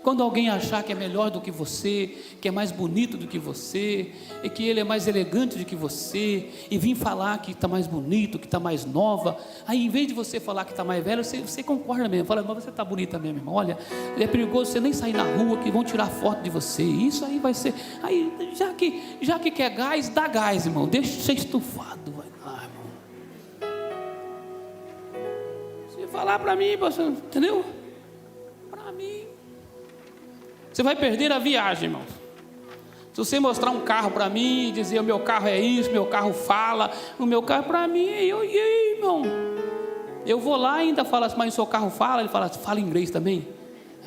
Quando alguém achar que é melhor do que você, que é mais bonito do que você, e que ele é mais elegante do que você, e vir falar que está mais bonito, que está mais nova, aí em vez de você falar que está mais velho, você concorda mesmo, fala, mas você está bonita mesmo, irmão, olha, é perigoso você nem sair na rua, que vão tirar foto de você, isso aí vai ser, aí já que quer gás, dá gás, irmão, deixa ser estufado, vai lá, irmão. Se falar para mim, você, entendeu? Para mim, você vai perder a viagem, irmão. Se você mostrar um carro para mim e dizer, o meu carro é isso, meu carro fala, o meu carro para mim, e aí, irmão? Eu vou lá e ainda falo assim, mas o seu carro fala? Ele fala inglês também?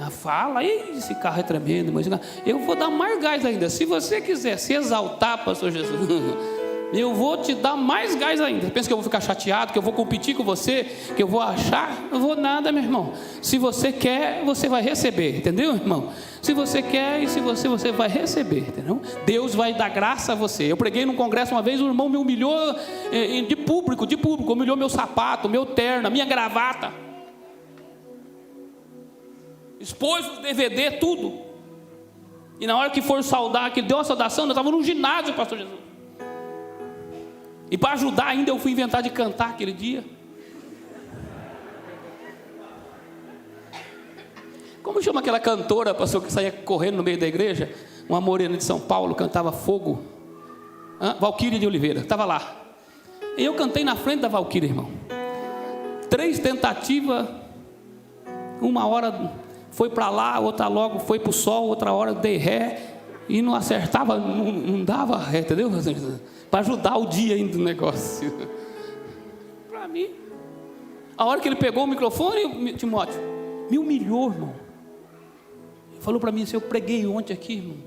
Fala, esse carro é tremendo, mas eu vou dar mais gás ainda. Se você quiser se exaltar, pastor Jesus, eu vou te dar mais gás ainda. Pensa que eu vou ficar chateado, que eu vou competir com você, que eu vou achar? Não vou nada, meu irmão. Se você quer, você vai receber, entendeu, irmão? Se você quer e se você vai receber, entendeu? Deus vai dar graça a você. Eu preguei num congresso uma vez, o irmão me humilhou de público, humilhou meu sapato, meu terno, a minha gravata, expôs os DVD, tudo. E na hora que for saudar, que deu a saudação, eu estava no ginásio, pastor Jesus. E para ajudar ainda, eu fui inventar de cantar aquele dia. Como chama aquela cantora, pastor, que saía correndo no meio da igreja? Uma morena de São Paulo, cantava Fogo. Valquíria de Oliveira, estava lá. E eu cantei na frente da Valquíria, irmão. 3 tentativas, uma hora foi para lá, outra logo foi para o sol, outra hora dei ré. E não acertava, não dava ré, entendeu? Para ajudar o dia ainda do negócio. Para mim. A hora que ele pegou o microfone, Timóteo, me humilhou, irmão. Falou para mim assim, eu preguei ontem aqui, irmão.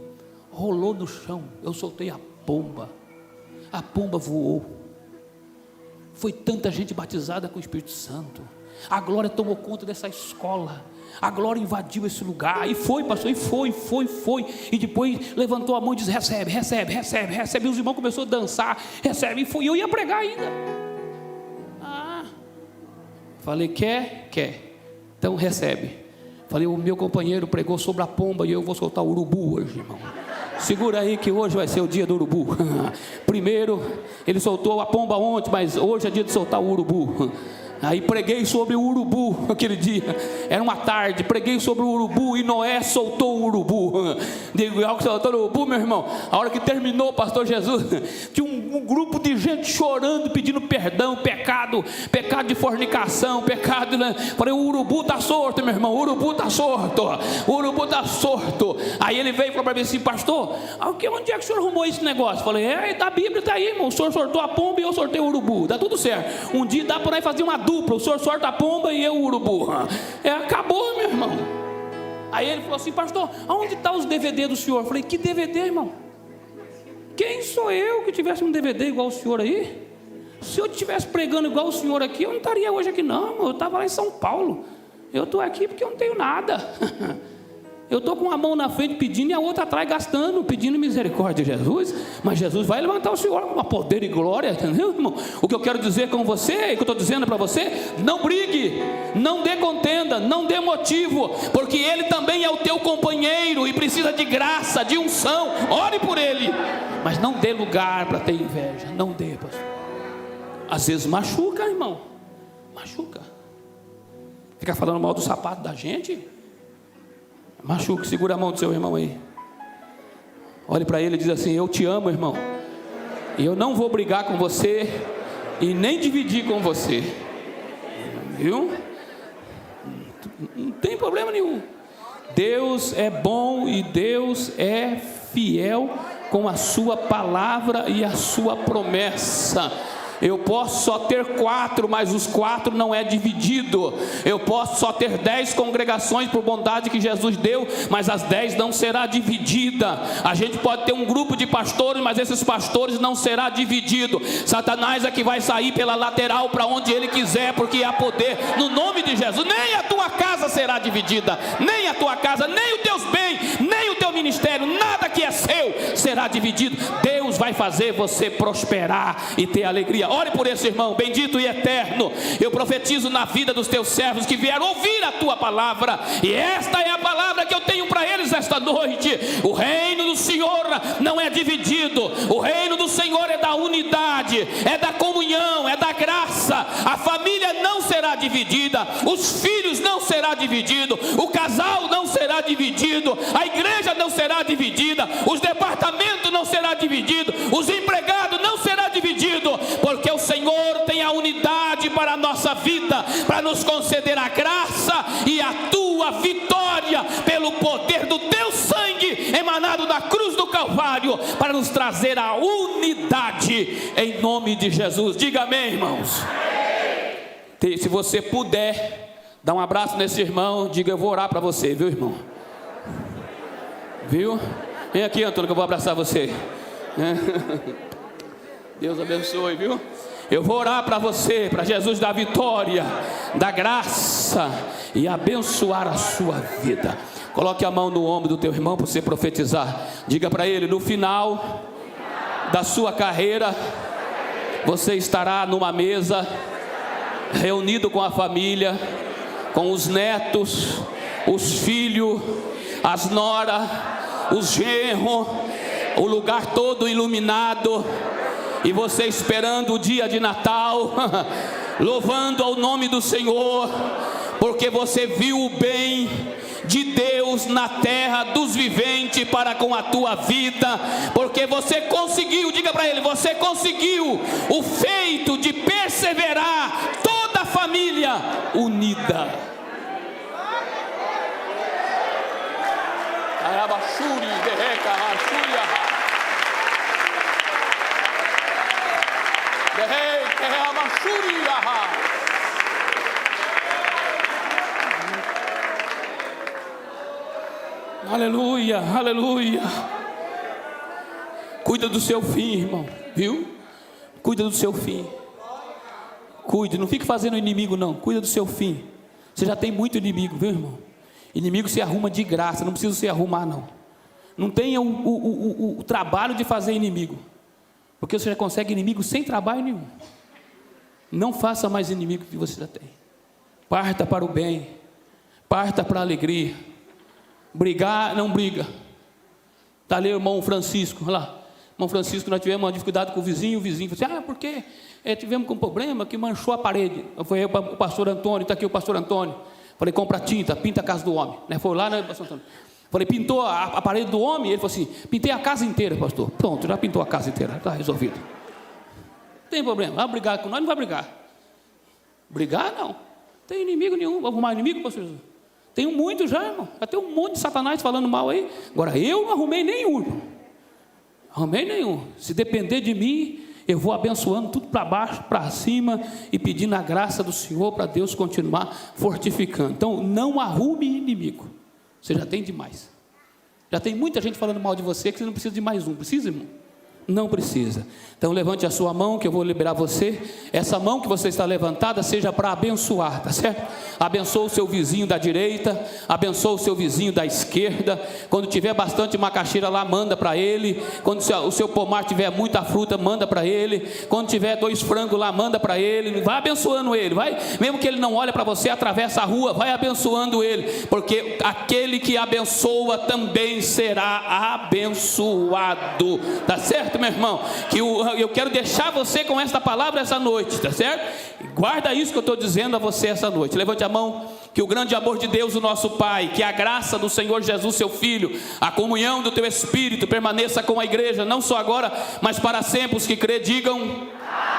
Rolou no chão, eu soltei a pomba voou. Foi tanta gente batizada com o Espírito Santo. A glória tomou conta dessa escola. A glória invadiu esse lugar. E foi, pastor, e foi. E depois levantou a mão e disse, recebe. E os irmãos começaram a dançar, recebe, e foi. E eu ia pregar ainda. Falei, quer? Então recebe. Falei, o meu companheiro pregou sobre a pomba e eu vou soltar o urubu hoje, irmão. Segura aí que hoje vai ser o dia do urubu. Primeiro, ele soltou a pomba ontem, mas hoje é dia de soltar o urubu. Aí preguei sobre o urubu aquele dia, era uma tarde, preguei sobre o urubu e Noé soltou o urubu. Digo, algo que soltou o urubu, meu irmão. A hora que terminou, pastor Jesus, tinha um grupo de gente chorando, pedindo perdão, pecado de fornicação, pecado, né? Falei, o urubu está sorto, meu irmão, o urubu está sorto. Aí ele veio e falou para mim assim, pastor, onde é que o senhor arrumou esse negócio? Falei, da Bíblia está aí, irmão, o senhor sortou a pomba e eu sortei o urubu, dá tudo certo. Um dia dá para nós fazer uma dupla, o senhor sorta a pomba e eu o urubu. Acabou, meu irmão. Aí ele falou assim, pastor, aonde está os DVD do senhor? Eu falei, que DVD, irmão? Quem sou eu que tivesse um DVD igual o senhor aí? Se eu estivesse pregando igual o senhor aqui, eu não estaria hoje aqui não, irmão. Eu estava lá em São Paulo. Eu estou aqui porque eu não tenho nada. Eu estou com uma mão na frente pedindo e a outra atrás gastando, pedindo misericórdia de Jesus. Mas Jesus vai levantar o Senhor com poder e glória, entendeu, irmão? O que eu quero dizer com você, e o que eu estou dizendo para você, não brigue, não dê contenda, não dê motivo, porque Ele também é o teu companheiro e precisa de graça, de unção. Ore por Ele, mas não dê lugar para ter inveja, não dê, pastor. Às vezes machuca, irmão, machuca. Fica falando mal do sapato da gente. Machuca, segura a mão do seu irmão aí. Olhe para ele e diz assim, eu te amo, irmão. E eu não vou brigar com você e nem dividir com você. Viu? Não tem problema nenhum. Deus é bom e Deus é fiel com a sua palavra e a sua promessa. Eu posso só ter 4, mas os 4 não é dividido. Eu posso só ter 10 congregações por bondade que Jesus deu, mas as 10 não será dividida. A gente pode ter um grupo de pastores, mas esses pastores não será dividido. Satanás é que vai sair pela lateral para onde ele quiser, porque há poder no nome de Jesus. Nem a tua casa será dividida, nem a tua casa, nem os teus bens, nem o teu ministério, nada que é seu será dividido. Deus vai fazer você prosperar e ter alegria. Ore por esse irmão, bendito e eterno. Eu profetizo na vida dos teus servos que vieram ouvir a tua palavra, e esta é a palavra que eu tenho para noite. O reino do Senhor não é dividido. O reino do Senhor é da unidade, é da comunhão, é da graça. A família não será dividida, os filhos não será dividido, o casal não será dividido, a igreja não será dividida, os departamentos não será dividido, os empregados não será dividido, porque o Senhor tem a unidade para a nossa vida, para nos conceder a graça e a tua vitória pelo poder do teu sangue emanado da cruz do Calvário, para nos trazer a unidade em nome de Jesus. Diga amém, irmãos. Se você puder dar um abraço nesse irmão, diga: eu vou orar para você, viu, irmão? Viu? Vem aqui, Antônio, que eu vou abraçar você. Deus abençoe, viu? Eu vou orar para você, para Jesus dar vitória, dar graça e abençoar a sua vida. Coloque a mão no ombro do teu irmão para você profetizar. Diga para ele: no final da sua carreira, você estará numa mesa, reunido com a família, com os netos, os filhos, as noras, os genros, o lugar todo iluminado, e você esperando o dia de Natal, louvando ao nome do Senhor, porque você viu o bem de Deus na terra dos viventes para com a tua vida, porque você conseguiu, diga para ele, você conseguiu o feito de perseverar, toda a família unida. Aleluia, aleluia. Cuida do seu fim, irmão, viu? Cuida do seu fim. Cuide, não fique fazendo inimigo não, cuida do seu fim. Você já tem muito inimigo, viu, irmão? Inimigo se arruma de graça, não precisa se arrumar não. Não tenha o trabalho de fazer inimigo, porque você já consegue inimigo sem trabalho nenhum. Não faça mais inimigo que você já tem. Parta para o bem, parta para a alegria. Brigar, não briga. Está ali o irmão Francisco, olha lá. Irmão Francisco, nós tivemos uma dificuldade com o vizinho falou assim: porque tivemos um problema que manchou a parede. Foi eu, o pastor Antônio, está aqui o pastor Antônio. Falei: compra tinta, pinta a casa do homem, né? Foi lá, né, pastor Antônio? Falei: pintou a parede do homem? Ele falou assim: pintei a casa inteira, pastor. Pronto, já pintou a casa inteira, está resolvido. Não tem problema, vai brigar com nós, não vai brigar. Brigar não, não tem inimigo nenhum. Vamos arrumar inimigo, pastor Jesus? Tenho muito já, irmão. Já tem um monte de satanás falando mal aí. Agora eu não arrumei nenhum, irmão. Arrumei nenhum. Se depender de mim, eu vou abençoando tudo para baixo, para cima, e pedindo a graça do Senhor para Deus continuar fortificando. Então não arrume inimigo. Você já tem demais. Já tem muita gente falando mal de você, que você não precisa de mais um. Precisa, irmão? Não precisa. Então levante a sua mão, que eu vou liberar você. Essa mão que você está levantada seja para abençoar, tá certo? Abençoa o seu vizinho da direita, abençoa o seu vizinho da esquerda. Quando tiver bastante macaxeira lá, manda para ele. Quando o seu pomar tiver muita fruta, manda para ele. Quando tiver 2 frangos lá, manda para ele. Vai abençoando ele, vai. Mesmo que ele não olhe para você, atravessa a rua, vai abençoando ele, porque aquele que abençoa também será abençoado, tá certo, meu irmão? Que eu quero deixar você com esta palavra essa noite, tá certo? Guarda isso que eu estou dizendo a você essa noite. Levante a mão. Que o grande amor de Deus, o nosso Pai, que a graça do Senhor Jesus, seu Filho, a comunhão do teu Espírito permaneça com a igreja, não só agora, mas para sempre. Os que crê, digam amém.